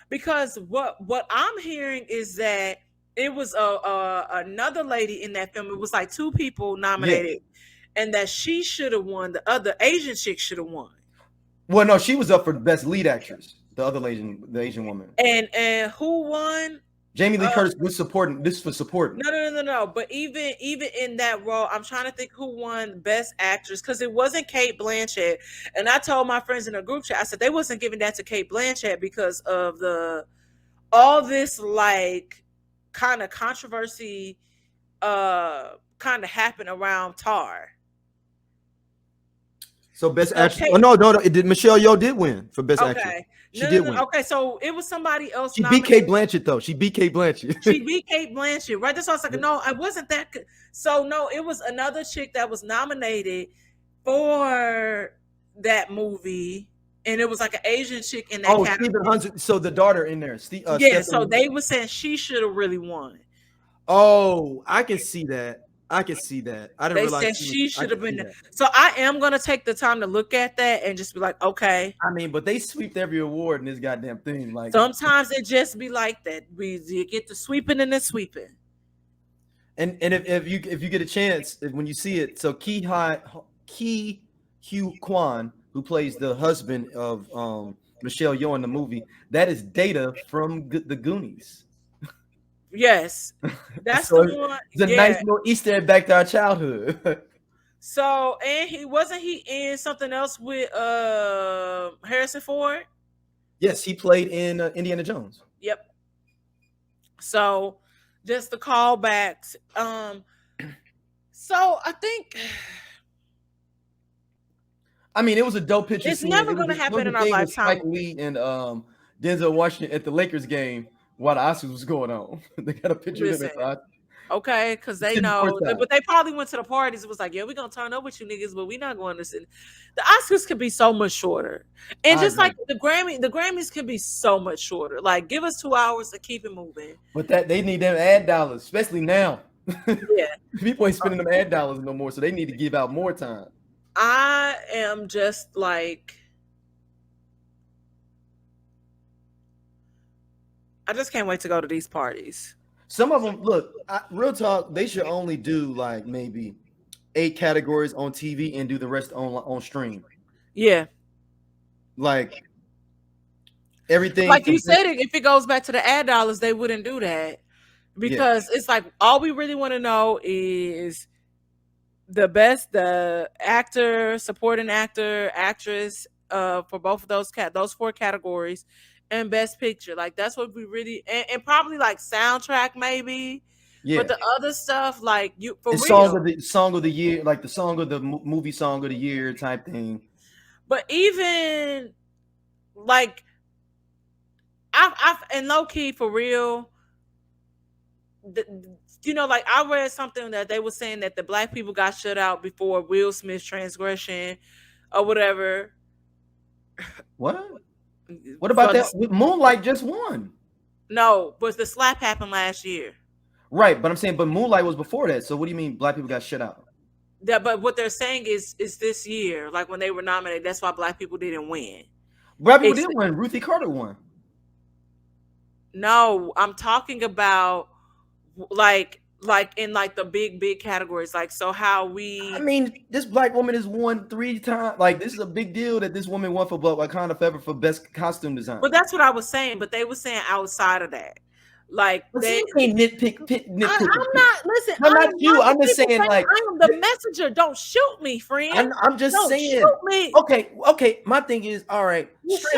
Because what I'm hearing is that it was another lady in that film. It was like 2 people nominated, and that she should have won. The other Asian chick should have won. Well, no, she was up for best lead actress. The other Asian woman. And who won? Jamie Lee Curtis was supporting. This was supporting. No. But even in that role, I'm trying to think who won best actress, because it wasn't Cate Blanchett. And I told my friends in a group chat, I said they wasn't giving that to Cate Blanchett because of all this like kind of controversy kind of happened around Tar. So best So, actress. Oh no, it did. Michelle Yeoh did win for best actress. okay. She did win. Okay, so it was somebody else She beat Kate nominated. Blanchett though. She beat Kate Blanchett. She beat Kate Blanchett, right? That's why I was like, no, I wasn't that good. So no, it was another chick that was nominated for that movie, and it was like an Asian chick in that category. Stephen Hunter. So the daughter in there. Yeah, so they were saying she should have really won. Oh, I can see that. I can see that. I didn't realize they said she should have been there. So I am gonna take the time to look at that and just be like, okay. I mean, but they sweep every award in this goddamn thing. Like sometimes it just be like that. You get the sweeping and the sweeping. And if you get a chance when you see it, so Ki Hugh Kwan, who plays the husband of Michelle Yeoh in the movie, that is Data from the Goonies. Yes, that's so the one. It's a nice little Easter egg back to our childhood. So, and he in something else with Harrison Ford? Yes, he played in Indiana Jones. Yep. So, just the callbacks. So I think. I mean, it was a dope picture. It's never going to happen in our lifetime. Spike Lee and Denzel Washington at the Lakers game while the Oscars was going on. They got a picture of them. Okay, because they know, but they probably went to the parties. It was like, yeah, we're gonna turn up with you niggas, but we're not going to sit. The Oscars could be so much shorter, and just like the Grammys can be so much shorter. Like, give us 2 hours to keep it moving. But they need them ad dollars, especially now. Yeah, people ain't spending them ad dollars no more, so they need to give out more time. I am just like, I just can't wait to go to these parties. Some of them, look, real talk, they should only do like maybe 8 categories on TV and do the rest on stream. Yeah. Like everything. Like you said, if it goes back to the ad dollars, they wouldn't do that. Because it's like, all we really want to know is the actor, supporting actor, actress, for both of those 4 categories. And best picture, like that's what we really, and probably like soundtrack maybe, but the other stuff like song of the year, like the song of the movie song of the year type thing. But even like I and low key for real, like I read something that they were saying that the black people got shut out before Will Smith's transgression or whatever. What about that? Moonlight just won. No, but the slap happened last year. Right, but I'm saying, but Moonlight was before that. So what do you mean black people got shut out? But what they're saying is this year, like when they were nominated, that's why black people didn't win. Black people didn't win. Ruthie Carter won. No, I'm talking about like in like the big categories, like so how we. I mean, this black woman has won 3 times. Like this is a big deal that this woman won for Wakanda Forever for best costume design. But that's what I was saying. But they were saying outside of that, like they can't nitpick. I'm not. Listen, I'm not you. I'm just saying, like I am the messenger. Don't shoot me, friend. I'm just saying. Shoot me. Okay. My thing is, all right. Straight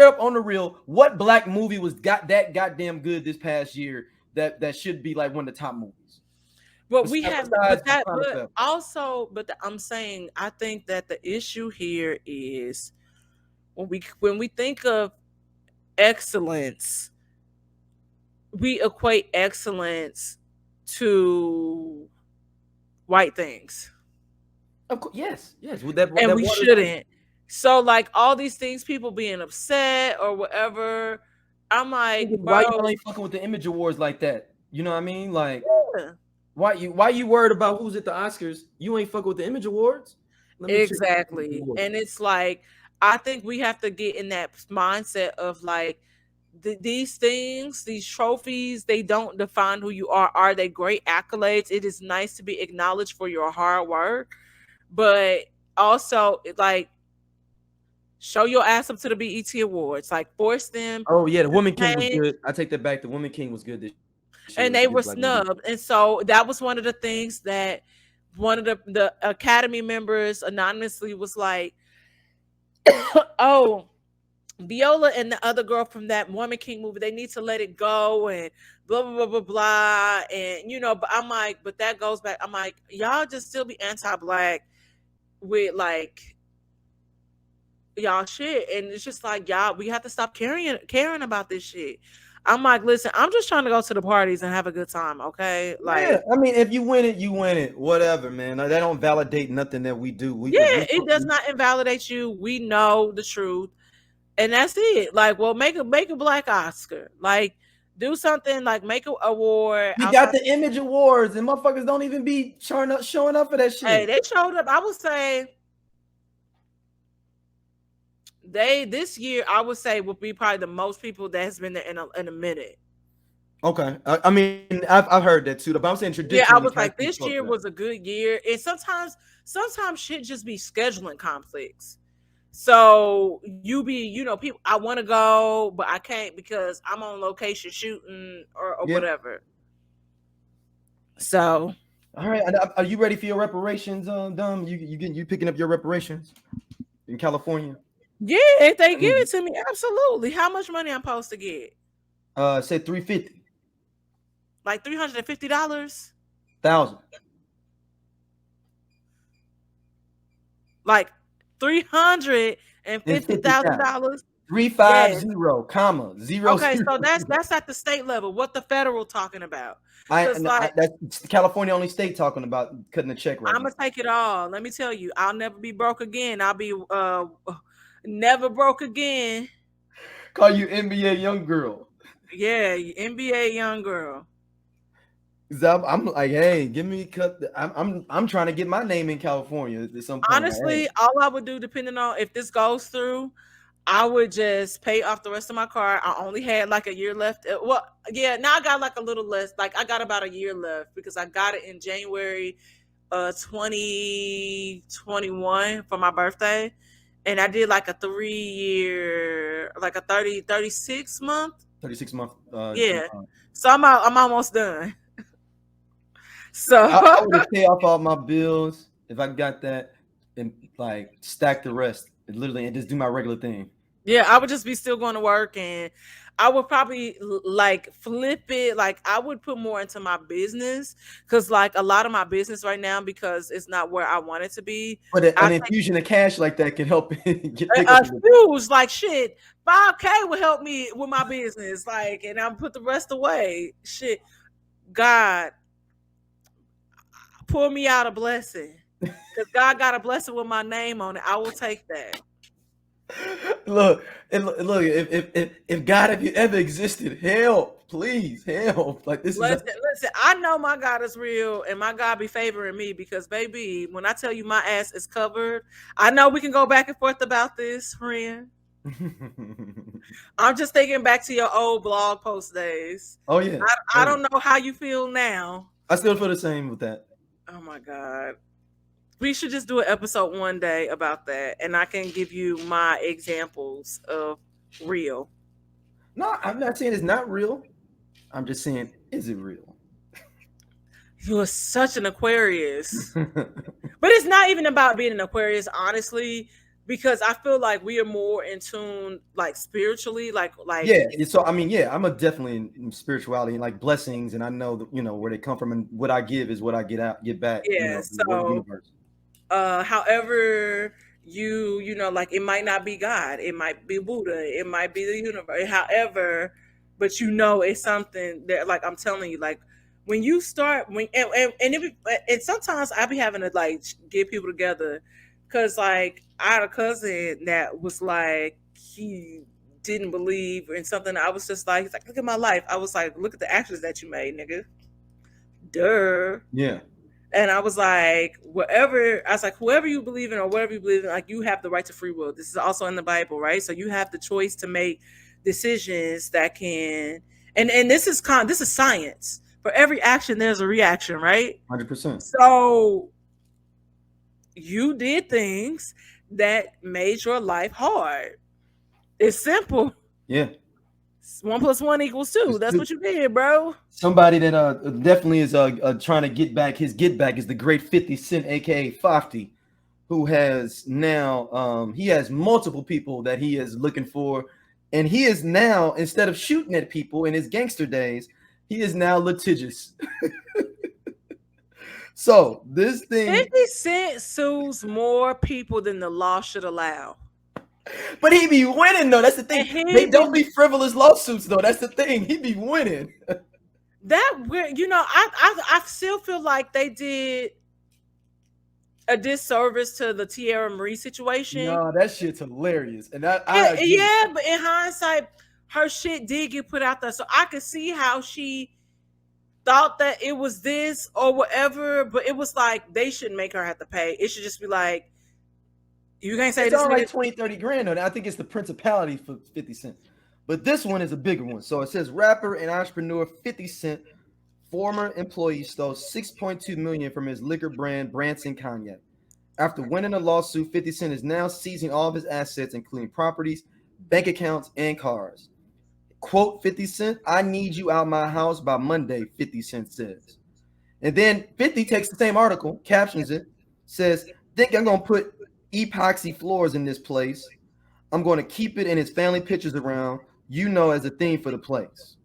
up on the real. What black movie got that goddamn good this past year? That should be like one of the top movies. But we have I'm saying I think that the issue here is when we think of excellence, we equate excellence to white things. Of course, yes. And we shouldn't. So like all these things, people being upset or whatever. I'm like, why you ain't fucking with the Image Awards like that? You know what I mean? Like, why you worried about who's at the Oscars? You ain't fucking with the Image Awards? Exactly. And it's like, I think we have to get in that mindset of like, these things, these trophies, they don't define who you are. Are they great accolades? It is nice to be acknowledged for your hard work, but also like, show your ass up to the BET Awards. Like, force them. Oh, yeah. The Woman King was good. I take that back. The Woman King was good. And they were snubbed. And so that was one of the things that one of the Academy members anonymously was like, oh, Viola and the other girl from that Woman King movie, they need to let it go and blah blah blah blah blah. And but I'm like, but that goes back. I'm like, y'all just still be anti-black with like y'all shit, and it's just like y'all, we have to stop caring about this shit. I'm like, listen, I'm just trying to go to the parties and have a good time, okay? Like, yeah, I mean, if you win it, you win it. Whatever, man. That don't validate nothing that we do. it does not invalidate you. We know the truth, and that's it. Like, well, make a Black Oscar. Like, do something. Like, make an award. We got the Image Awards, and motherfuckers don't even be showing up for that shit. Hey, they showed up. I would say this year, I would say, will be probably the most people that has been there in a minute. Okay, I mean, I've heard that too, but I'm saying traditionally. Yeah, I was like, this year was a good year, and sometimes shit just be scheduling conflicts. So you be, people, I want to go, but I can't because I'm on location shooting or whatever. So, all right, are you ready for your reparations, Dom? You picking up your reparations in California? Yeah, if they give it to me, absolutely. How much money I'm supposed to get? Say $350. Like $350? $1,000. Like $350,000. 350, comma 0. Okay, so that's at the state level. What the federal talking about? That's California only state talking about cutting the check right. I'm gonna take it all. Let me tell you, I'll never be broke again. I'll be never broke again. Call you NBA young girl. Yeah, NBA young girl. I'm like, hey, give me cut. I'm trying to get my name in California at some point. Honestly, all I would do, depending on if this goes through, I would just pay off the rest of my car. I only had like a year left. Well, yeah, now I got like a little less. Like I got about a year left because I got it in January 2021 for my birthday. And I did like a 3-year, like a 36 month. 36 month. Yeah. So I'm almost done. So I would pay off all my bills if I got that and like stack the rest and just do my regular thing. Yeah, I would just be still going to work, and I would probably like flip it. Like I would put more into my business because like a lot of my business right now, because it's not where I want it to be. But an infusion of cash like that can help get huge, like shit. $5K would help me with my business. Like, and I'll put the rest away. Shit. God, pour me out a blessing. Because God got a blessing with my name on it. I will take that. Look, if God, if you ever existed, help, please help. Like this listen, I know my God is real, and my God be favoring me because, baby, when I tell you my ass is covered, I know we can go back and forth about this, friend. I'm just thinking back to your old blog post days. Oh yeah. I don't know how you feel now. I still feel the same with that. Oh my God. We should just do an episode one day about that, and I can give you my examples of real. No, I'm not saying it's not real. I'm just saying, is it real? You are such an Aquarius. But it's not even about being an Aquarius, honestly, because I feel like we are more in tune, like spiritually, like yeah. So I mean, yeah, I'm definitely in spirituality and like blessings, and I know that, where they come from, and what I give is what I get back. Yeah. So, however, you know, like it might not be God, it might be Buddha, it might be the universe. However, but it's something that, like, I'm telling you, like when you start and sometimes I be having to like get people together. Because, like, I had a cousin that was like, he didn't believe in something. I was just like, he's like, look at my life. I was like, look at the actions that you made, nigga. Duh. Yeah. And I was like, whoever you believe in or whatever you believe in, like, you have the right to free will. This is also in the Bible, right? So you have the choice to make decisions that can, and this is science. For every action, there's a reaction, right? 100%. So you did things that made your life hard. It's simple. Yeah. 1 + 1 = 2. That's what you did, bro. Somebody that definitely is trying to get back. His get back is the great 50 Cent, aka Fofty, who has now he has multiple people that he is looking for, and he is now, instead of shooting at people in his gangster days, he is now litigious. So this thing, 50 Cent sues more people than the law should allow. but he be winning though. That's the thing. They don't be frivolous lawsuits though. That's the thing. He be winning. That weird, I still feel like they did a disservice to the Ciara Marie situation. No, that shit's hilarious. And but in hindsight, her shit did get put out there. So I could see how she thought that it was this or whatever, but it was like they shouldn't make her have to pay. It should just be like, you can't say it's this. All like 20-30 grand though. I think it's the principality for 50 Cent. But this one is a bigger one. So it says rapper and entrepreneur 50 Cent, former employee, stole $6.2 million from his liquor brand Branson Cognac. After winning a lawsuit, 50 Cent is now seizing all of his assets, including properties, bank accounts, and cars. Quote 50 Cent, "I need you out my house by Monday," 50 Cent says. And then 50 takes the same article, captions it, says, "Think I'm going to put epoxy floors in this place. I'm going to keep it in his family pictures around, as a theme for the place."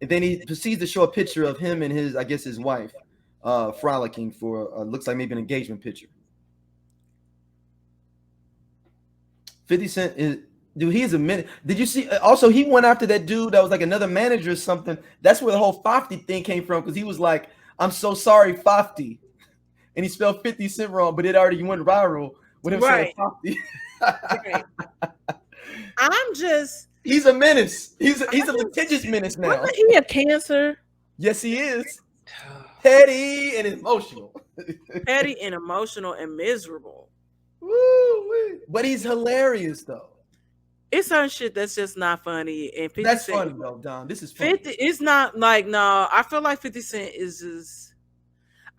And then he proceeds to show a picture of him and his wife frolicking for looks like maybe an engagement picture. 50 Cent is, dude, he is a minute. Did you see? Also, he went after that dude that was like another manager or something. That's where the whole Fofty thing came from, because he was like, "I'm so sorry, Fofty," and he spelled 50 Cent wrong, but it already went viral with him saying Fofty. Right. He's a menace. He's a litigious menace now. Wasn't he a Cancer? Yes, he is. Petty and emotional. Petty and emotional and miserable. Woo-wee. But he's hilarious though. It's certain shit that's just not funny. And 50 that's Cent, funny though, Don. This is funny. 50. It's not like, no. I feel like 50 Cent is just.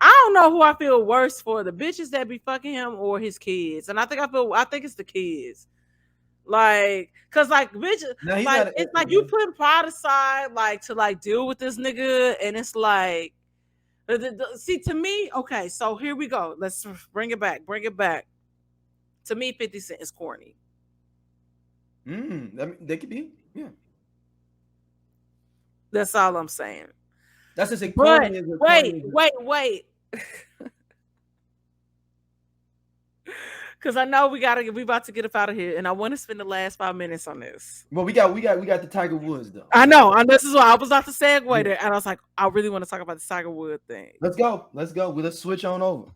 I don't know who I feel worse for, the bitches that be fucking him or his kids. And I think it's the kids. Like, cause like bitches, like it's like you put pride aside, like to like deal with this nigga, and it's like, see, to me, okay, so here we go. Let's bring it back. To me, 50 Cent is corny. They could be, yeah. That's all I'm saying. That's just a corny. Wait. Because I know we about to get up out of here, and I want to spend the last 5 minutes on this. Well, we got the Tiger Woods though. I know, and this is why I was about to segue there, and I was like, I really want to talk about the Tiger Woods thing. Let's go. Let's switch on over.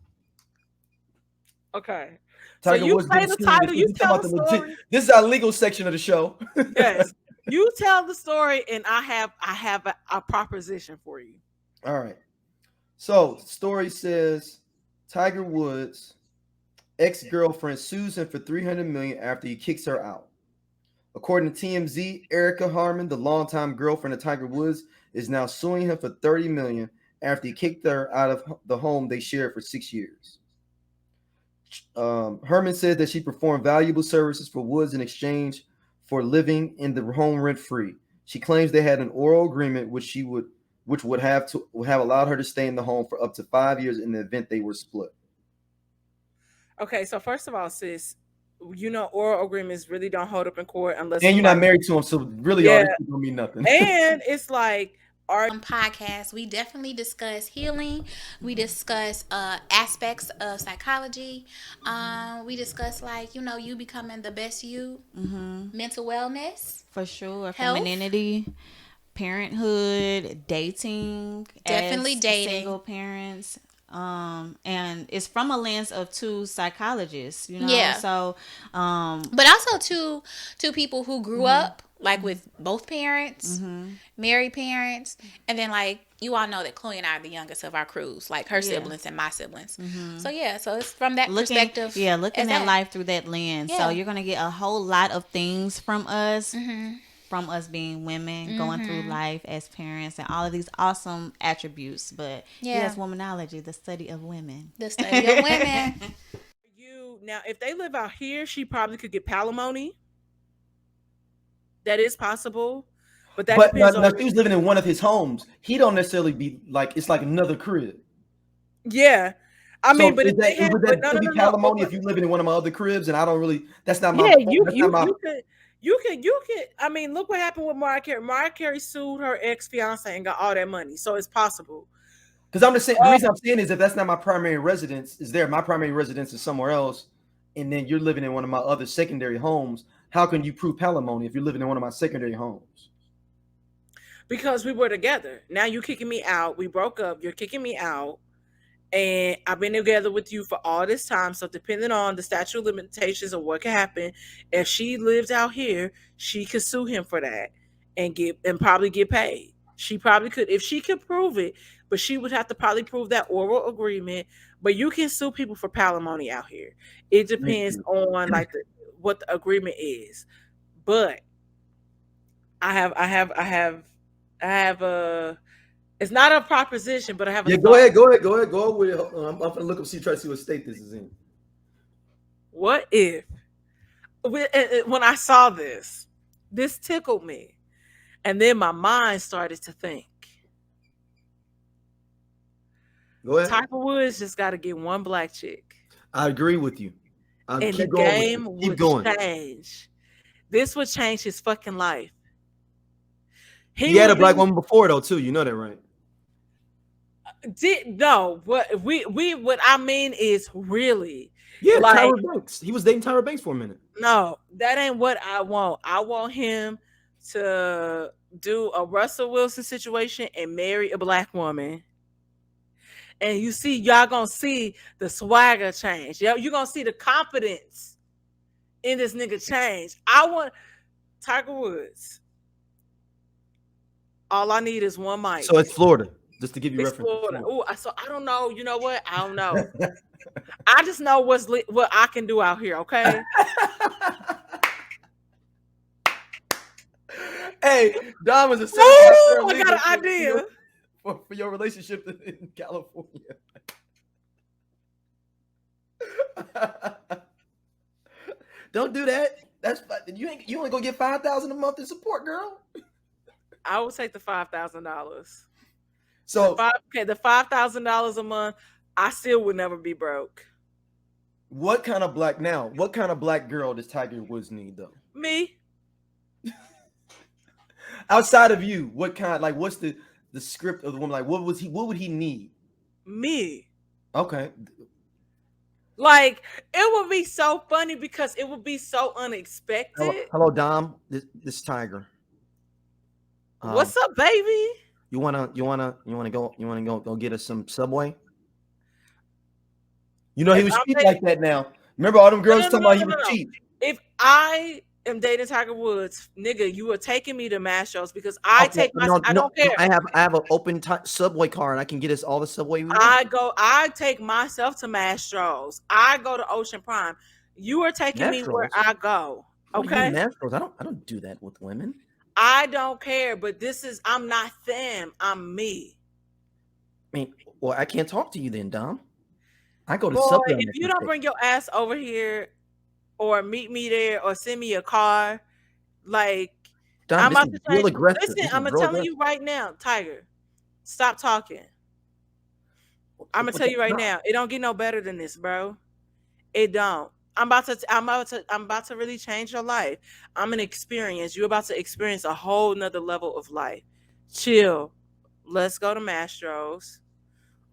Okay. Tiger so Woods. You say the title. You tell the story. This is our legal section of the show. Yes. You tell the story, and I have a proposition for you. All right. So, story says Tiger Woods' ex-girlfriend sues him for $300 million after he kicks her out. According to TMZ, Erica Harmon, the longtime girlfriend of Tiger Woods, is now suing him for $30 million after he kicked her out of the home they shared for 6 years. Herman said that she performed valuable services for Woods in exchange for living in the home rent-free. She claims they had an oral agreement which would have allowed her to stay in the home for up to 5 years in the event they were split. Okay, so first of all, sis, oral agreements really don't hold up in court unless. And you're not married to him, so really, all this don't mean nothing. And it's like our podcast, we definitely discuss healing. We discuss aspects of psychology. We discuss you becoming the best you, mental wellness, for sure, health, femininity, parenthood, dating, definitely dating, single parents. And it's from a lens of two psychologists, Yeah. So, but also two people who grew up with both parents, married parents, and then you all know that Chloe and I are the youngest of our crews, her siblings and my siblings. So so it's from that perspective. Yeah, looking at life through that lens. Yeah. So you're gonna get a whole lot of things from us. From us being women, going through life as parents, and all of these awesome attributes. But yes, womanology, the study of women. The study of women. Now, if they live out here, she probably could get palimony. That is possible. But depends on. If he was living in one of his homes, he don't necessarily be it's like another crib. Yeah. I So mean, but if they had, would but that no, still no, be no, no. palimony if you living in one of my other cribs and I don't really? That's not my. Yeah, That's not my. you can. I mean, look what happened with Mariah Carey. Mariah Carey sued her ex fiance and got all that money, so it's possible. Because I'm just saying, the reason I'm saying is if that's not my primary residence, is there? My primary residence is somewhere else, and then you're living in one of my other secondary homes. How can you prove palimony if you're living in one of my secondary homes? Because we were together. Now you kicking me out. We broke up. You're kicking me out. And I've been together with you for all this time. So depending on the statute of limitations of what can happen, if she lives out here, she could sue him for that and probably get paid. She probably could if she could prove it, but she would have to probably prove that oral agreement. But you can sue people for palimony out here. It depends on like what the agreement is. But I have a. It's not a proposition, but I have a. Yeah, go ahead. Go with it. I'm gonna look up, try to see what state this is in. What if, when I saw this tickled me, and then my mind started to think. Go ahead. Tiger Woods just got to get one black chick. I agree with you. And the game would change. This would change his fucking life. He had a black woman before though too. You know that, right? What I mean is really. Yeah, like, Tyra Banks. He was dating Tyra Banks for a minute. No, that ain't what I want. I want him to do a Russell Wilson situation and marry a black woman. And you see, y'all gonna see the swagger change. You're gonna see the confidence in this nigga change. I want Tiger Woods. All I need is one mic. So it's Florida, just to give you reference. Florida. Oh, so I don't know. You know what? I don't know. I just know what I can do out here. Okay. Hey, Dom is a. I got an idea for your relationship in California. Don't do that. That's you only gonna get $5,000 a month in support, girl. I will take the $5,000. So the $5,000 a month, I still would never be broke. What kind of black girl does Tiger Woods need though? Me. Outside of you, what kind? Like, what's the script of the woman? Like, what would he need? Me. Okay. Like, it would be so funny because it would be so unexpected. Hello, Dom. This Tiger. What's up, baby? You wanna go get us some Subway? You know he was cheap like that now. Remember all them girls talking about he was cheap. If I am dating Tiger Woods, nigga, you are taking me to Mastros because I take my. I don't care. I have an open Subway card. I can get us all the Subway. I take myself to Mastros. I go to Ocean Prime. You are taking me where I go. Okay. Mastros. I don't do that with women. I don't care, but I'm not them. I'm me. I mean, well, I can't talk to you then, Dom. I go to Subway. If you don't bring your ass over here or meet me there or send me a car, like, Dom, I'm about to real aggressive. Listen, I'm telling you right now, Tiger, stop talking. I'm gonna tell you right now, it don't get no better than this, bro. It don't. I'm about to really change your life. You're about to experience a whole nother level of life. Chill. Let's go to Mastros.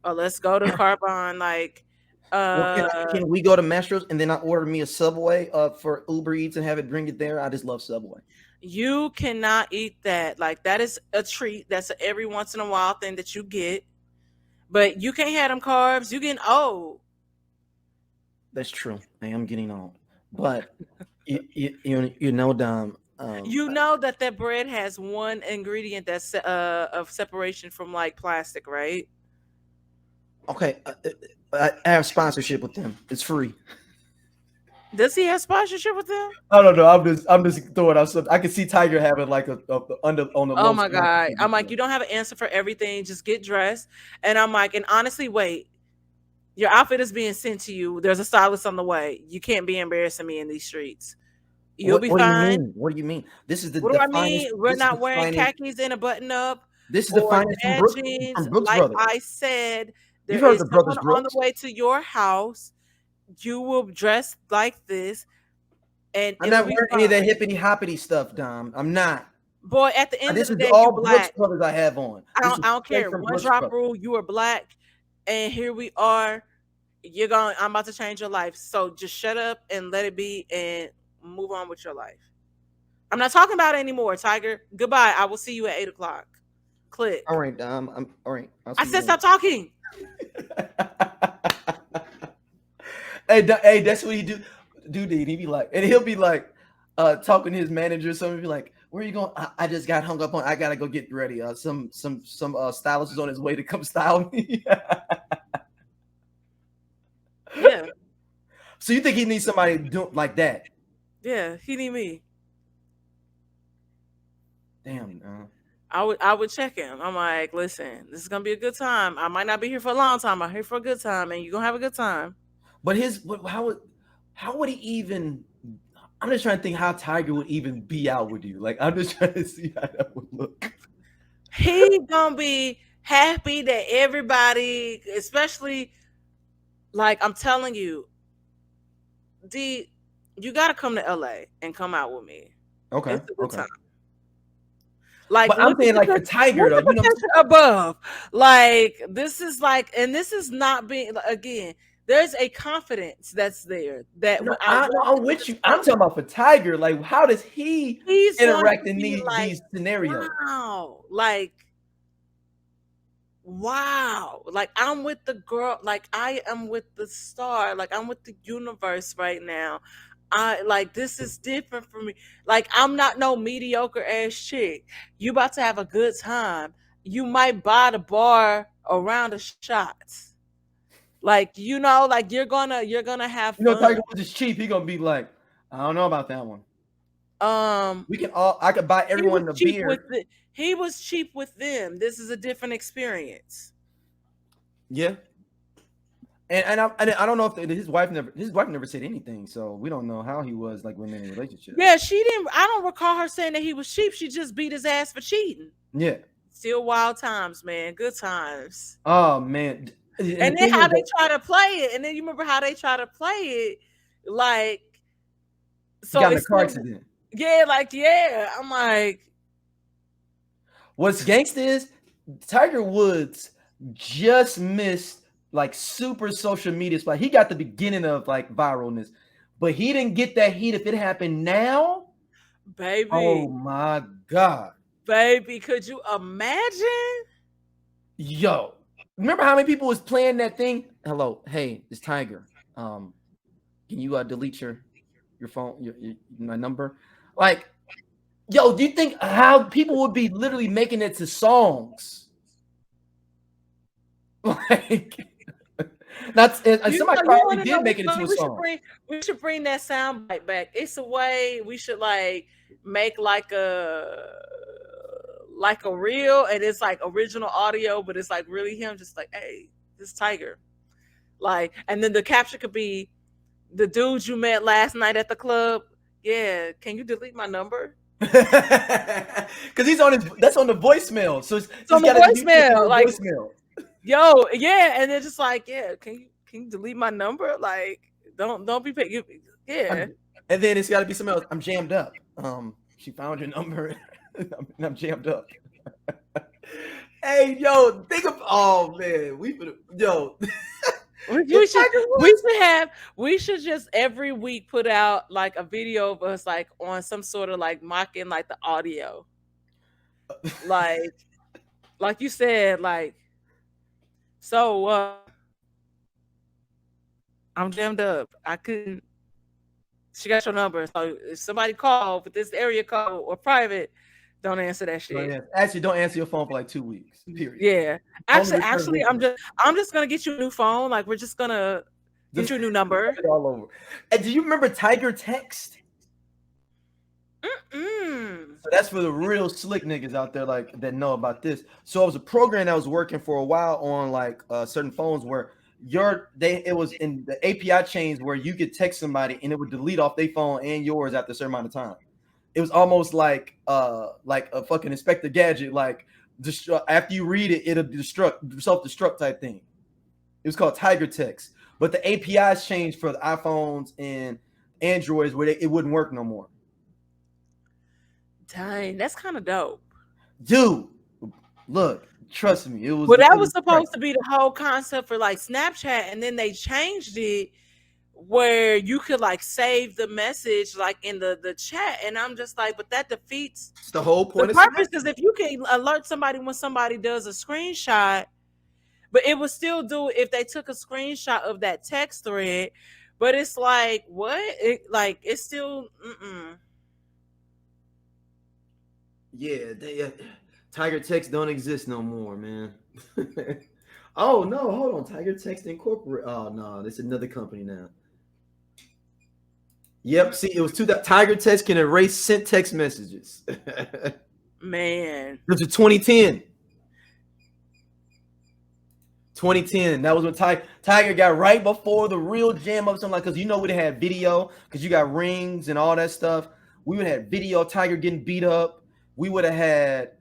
Or let's go to Carbon. Like, can we go to Mastros and then I order me a Subway for Uber Eats and have it bring it there? I just love Subway. You cannot eat that. Like, that is a treat. That's an every once in a while thing that you get. But you can't have them carbs. You're getting old. That's true. I am getting old, but you know, Dom. You know that bread has one ingredient that's of separation from like plastic, right? Okay, I have sponsorship with them. It's free. Does he have sponsorship with them? I don't know. I'm just throwing out something. I can see Tiger having like a under on the. Oh my god! I'm like, you don't have an answer for everything. Just get dressed. And I'm like, and honestly, wait. Your outfit is being sent to you. There's a stylist on the way. You can't be embarrassing me in these streets. You'll be fine. What do you mean? This is the. What do I mean? We're not wearing khakis and a button up. This is the finest from Brooks Brothers. Like I said, There You've heard is the Brothers someone on the Brooks? way to your house. You will dress like this, and I'm it'll not be wearing any of that fine. hippity hoppity stuff, Dom. I'm not. Boy, at the end of This the is day, you all Brooks black. Brothers I have on. This is I don't straight care. from One Brooks drop Brothers. rule, you are black, and here we are. I'm about to change your life. So just shut up and let it be and move on with your life. I'm not talking about it anymore, Tiger. Goodbye. I will see you at 8 o'clock. Click. All right, Dom. I'm all right. I said stop talking. Hey, that's what he do. Dude, he be like, and he'll be like, talking to his manager or something. Be like, "Where are you going? I just got hung up on. I gotta go get ready. Some stylist is on his way to come style me." Yeah. So you think he needs somebody do like that? Yeah, he need me. Damn. I would check him. I'm like, listen, this is gonna be a good time. I might not be here for a long time. I'm here for a good time, and you're gonna have a good time. But how would he even? I'm just trying to think how Tiger would even be out with you. Like, I'm just trying to see how that would look. He gonna be happy that everybody, especially, like I'm telling you, you gotta come to LA and come out with me. Okay. It's a good Okay. time. Like, But I'm saying, like, for Tiger, though, you know, above, like this is like, and this is not being again. There's a confidence that's there that no, I'm with you. I'm talking about for Tiger. Like, how does he's interact in these scenarios? Wow, like I'm with the girl, like I am with the star, like I'm with the universe right now. This is different for me. Like I'm not no mediocre ass chick. You about to have a good time. You might buy the bar a round of shots. Like, like you're gonna have fun. Tiger Woods is cheap. He gonna be like, I don't know about that one. I could buy everyone a beer. He was cheap with them. This is a different experience. Yeah. And I don't know if his wife never said anything, so we don't know how he was like when in a relationship. Yeah, she didn't. I don't recall her saying that he was cheap. She just beat his ass for cheating. Yeah. Still wild times, man. Good times. Oh man. And then how they try to play it, and then you remember how they try to play it, like so. Got in a car accident. Yeah, I'm like, what's gangsta is Tiger Woods just missed like super social media spot. He got the beginning of like viralness, but he didn't get that heat if it happened now. Baby. Oh my God. Baby, could you imagine? Yo, remember how many people was playing that thing? Hello, hey, it's Tiger. Can you delete your phone, my number? Like, yo, do you think how people would be literally making it to songs? Like, somebody probably did make it into a song. We should bring that sound bite back. It's a way we should like make like a reel, and it's like original audio, but it's like really him just like, hey, this Tiger. Like, and then the caption could be the dude you met last night at the club. Yeah, can you delete my number? Because he's on that's on the voicemail. So it's on the voicemail. Like, voicemail. Yo, yeah, and they're just like, yeah, can you delete my number? Like, don't be yeah. And then it's got to be something else. I'm jammed up. She found your number, and I'm jammed up. Hey, yo, think of man, we should just every week put out like a video of us like on some sort of like mocking like the audio, like you said, like. So I'm jammed up. I couldn't. She got your number. So if somebody called with this area code or private, don't answer that shit. Actually, don't answer your phone for like 2 weeks. Period. Yeah. Actually, I'm just gonna get you a new phone. Like, we're just gonna get you a new number. All over. And do you remember Tiger Text? So that's for the real slick niggas out there like that know about this. So it was a program that was working for a while on like certain phones where it was in the API chains where you could text somebody and it would delete off their phone and yours after a certain amount of time. It was almost like a fucking Inspector Gadget, like after you read it, it'll self-destruct type thing. It was called Tiger Text. But the APIs changed for the iPhones and Androids where it wouldn't work no more. Dang, that's kind of dope. Dude, look, trust me. It was. Well, that was supposed to be the whole concept for like Snapchat, and then they changed it where you could like save the message like in the chat, and I'm just like, but that defeats the whole point. The purpose is if you can alert somebody when somebody does a screenshot, but it would still do if they took a screenshot of that text thread. But it's like what? It's still. Yeah, Tiger Text don't exist no more, man. Oh no, hold on, Tiger Text Incorporated. Oh no, it's another company now. Yep, see, it was Tiger Text can erase sent text messages. Man, this was 2010. 2010. That was when Tiger got right before the real jam up. Something like, because we'd have had video, because you got rings and all that stuff. We would have had video, Tiger getting beat up. We would have had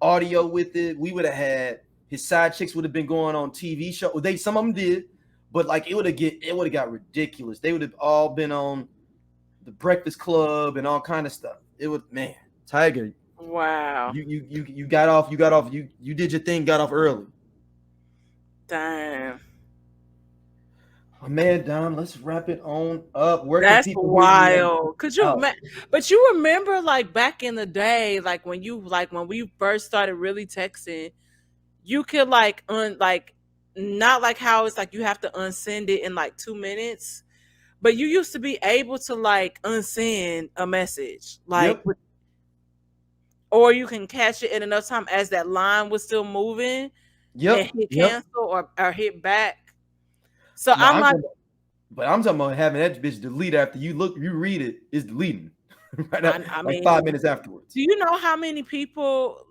audio with it. We would have had his side chicks would have been going on TV show. Some of them did, but like it would have got ridiculous. They would have all been on the Breakfast Club and all kind of stuff. It would, man, Tiger. Wow. You got off. You did your thing. Got off early. Damn. Oh, man, Dom, let's wrap it on up. That's wild. But you remember like back in the day, like when we first started really texting, you could not like how it's like you have to unsend it in like 2 minutes, but you used to be able to like unsend a message, like, yep. Or you can catch it in enough time as that line was still moving. Yep. And hit cancel or hit back. So no, I'm talking about having that bitch delete after you read it, it's deleting. Right I mean, 5 minutes afterwards. Do you know how many people?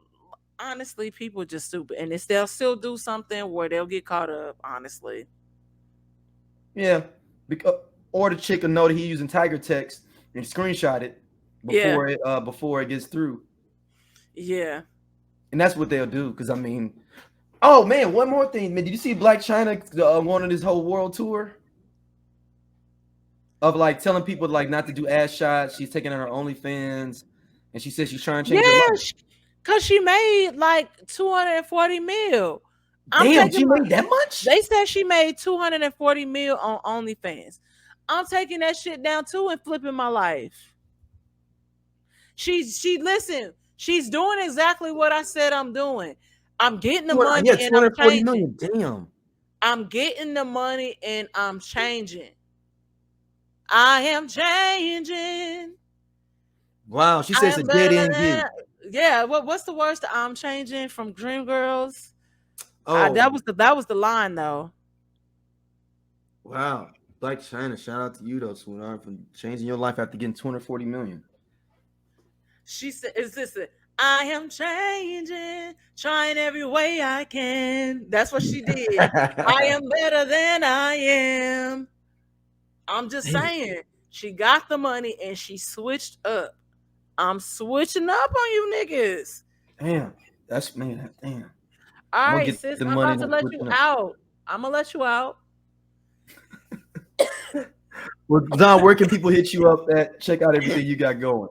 Honestly, people just stupid, and they'll still do something where they'll get caught up. Honestly, yeah. Or the chick will know that he's using Tiger Text and screenshot it before it gets through. Yeah, and that's what they'll do. Because I mean. Oh man, one more thing, man. Did you see Black China going on this whole world tour of like telling people like not to do ass shots? She's taking on her OnlyFans, and she says she's trying to change her life. Because she made like 240 mil. Damn, she made that much? They said she made 240 mil on OnlyFans. I'm taking that shit down too and flipping my life. Listen, she's doing exactly what I said I'm doing. I'm getting the money and I'm changing. Million. Damn. I'm getting the money and I'm changing. I am changing. Wow, she says a dead end gig. Yeah, what's the worst? I'm changing from Dreamgirls. Oh, that was the line though. Wow, Black China, shout out to you though, sweetheart, for changing your life after getting 240 million. She said, "Is this it? I am changing, trying every way I can." That's what she did. I am better than I am. I'm just saying, she got the money and she switched up. I'm switching up on you niggas. Damn, that's man. Damn. All right, sis, I'm about to let you out. I'm gonna let you out. Well, Don, where can people hit you up at? Check out everything you got going.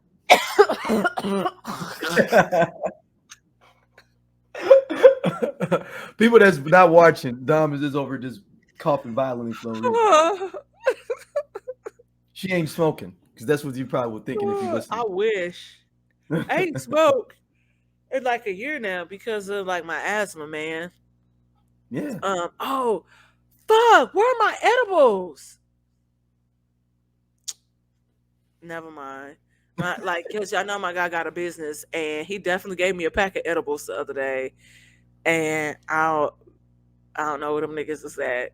People that's not watching, Dom is just over just coughing violently slowly. She ain't smoking because that's what you probably were thinking if you listen. I wish. I ain't smoked in like a year now because of like my asthma, man. Yeah. Oh, fuck! Where are my edibles? Never mind. Because y'all know my guy got a business, and he definitely gave me a pack of edibles the other day, and I don't know where them niggas is at.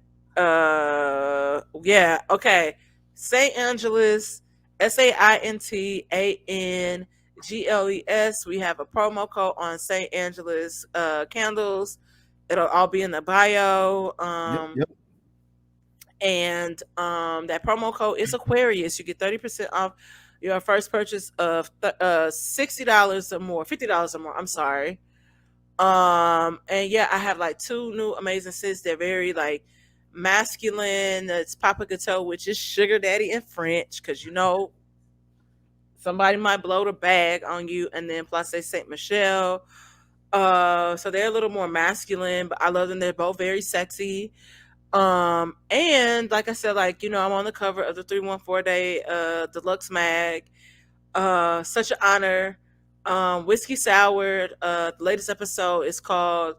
Yeah, okay. St. Angeles, SAINTANGLES. We have a promo code on St. Angeles candles. It'll all be in the bio. Yep. And that promo code is Aquarius. You get 30% off your first purchase of $60 or more, $50 or more. I'm sorry. And yeah, I have like 2 new amazing sis. They're very like masculine. It's Papa Gateau, which is sugar daddy in French, because somebody might blow the bag on you. And then Place Saint Michelle. So they're a little more masculine, but I love them. They're both very sexy. And like I said, like, I'm on the cover of the 314 Day Deluxe Mag. Such an honor. Whiskey Sour. The latest episode is called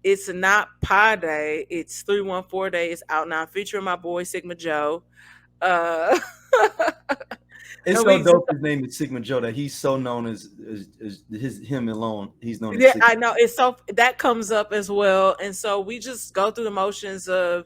It's Not Pie Day, it's 314 Day. It's out now, featuring my boy Sigma Joe. It's so dope. His name is Sigma Joe, that he's so known as him alone. He's known as Sigma. I know. It's so that comes up as well. And so we just go through the motions of,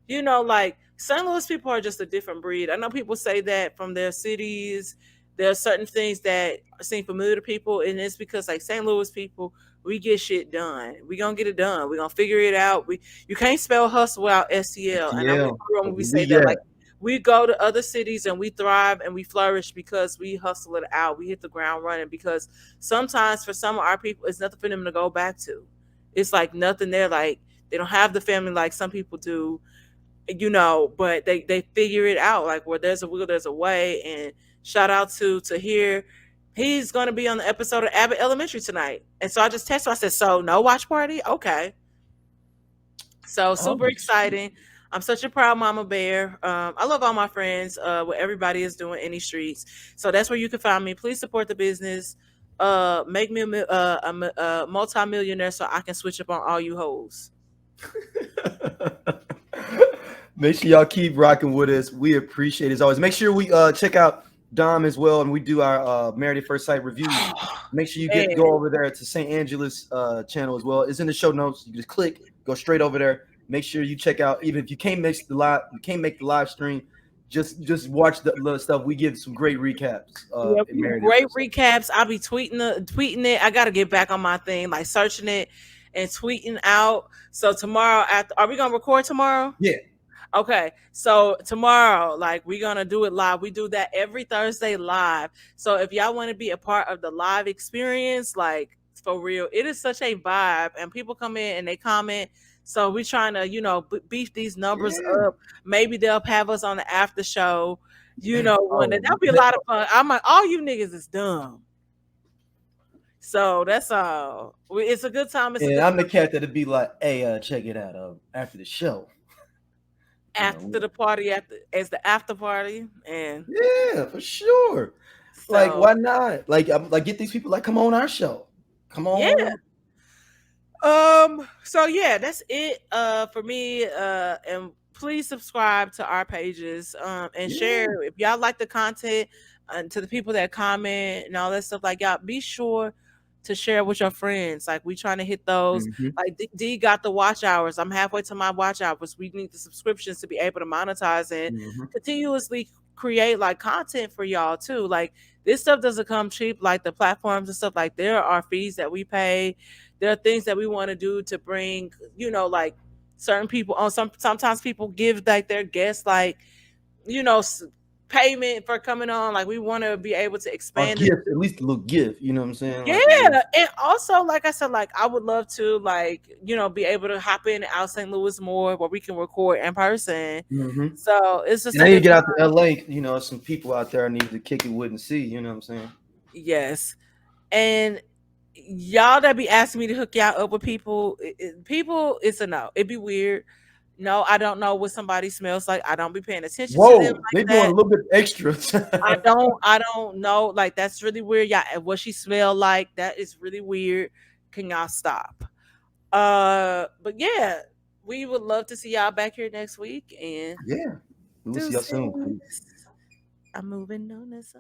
like, St. Louis people are just a different breed. I know people say that from their cities. There are certain things that seem familiar to people, and it's because, like, St. Louis people, we get shit done. We gonna get it done. We gonna figure it out. You can't spell hustle without STL. And I remember when we say that, like, we go to other cities and we thrive and we flourish because we hustle it out. We hit the ground running, because sometimes for some of our people, it's nothing for them to go back to. It's like nothing there. Like, they don't have the family like some people do, but they figure it out. Like, where there's a will, there's a way. And shout out to Tahir. He's going to be on the episode of Abbott Elementary tonight. And so I just texted him. I said, so no watch party? Okay. So super exciting. I'm such a proud mama bear. I love all my friends, what everybody is doing in these streets. So that's where you can find me. Please support the business. Make me a multi-millionaire so I can switch up on all you hoes. Make sure y'all keep rocking with us. We appreciate it as always. Make sure we check out Dom as well, and we do our Married at First Sight reviews. Make sure you go over there to St. Angela's channel as well. It's in the show notes. You can just click, go straight over there. Make sure you check out. Even if you can't make the live stream, just watch the stuff. We give some great recaps. Great recaps. I'll be tweeting it. I got to get back on my thing, like searching it and tweeting out. So tomorrow, are we gonna record tomorrow? Yeah. Okay, so tomorrow, like, we're gonna do it live. We do that every Thursday live. So if y'all want to be a part of the live experience, like, for real, it is such a vibe, and people come in and they comment. So we're trying to, beef these numbers up. Maybe they'll have us on the after show. That'll be a lot of fun. I'm like, all you niggas is dumb. So that's all. It's a good time. I'm the cat that'd be like, hey, check it out after the show. After the party, as the after party, and yeah, for sure. So, like, why not? Like, get these people, like, come on our show. Come on. Yeah. So yeah, that's it for me. And please subscribe to our pages and share if y'all like the content, and to the people that comment and all that stuff. Like, y'all be sure to share with your friends. Like, we trying to hit those. Like, D got the watch hours. I'm halfway to my watch hours. We need the subscriptions to be able to monetize and continuously create, like, content for y'all too. Like, this stuff doesn't come cheap. Like, the platforms and stuff, like, there are fees that we pay. There are things that we want to do to bring, like, certain people on. Sometimes people give, like, their guests, like, payment for coming on. Like, we want to be able to expand it. At least a little gift, you know what I'm saying? Yeah. And also, like I said, like, I would love to, like, be able to hop in and out St. Louis more, where we can record in person. So it's just, and I need to get out to LA. Some people out there I need to kick it with and see, you know what I'm saying? Yes. And y'all that be asking me to hook y'all up with people, it's a no. It'd be weird. No, I don't know what somebody smells like. I don't be paying attention to them. They doing a little bit extra. I don't know. Like, that's really weird. Yeah, what she smell like, that is really weird. Can y'all stop? But yeah, we would love to see y'all back here next week. And yeah, we'll see y'all soon. I'm moving on this.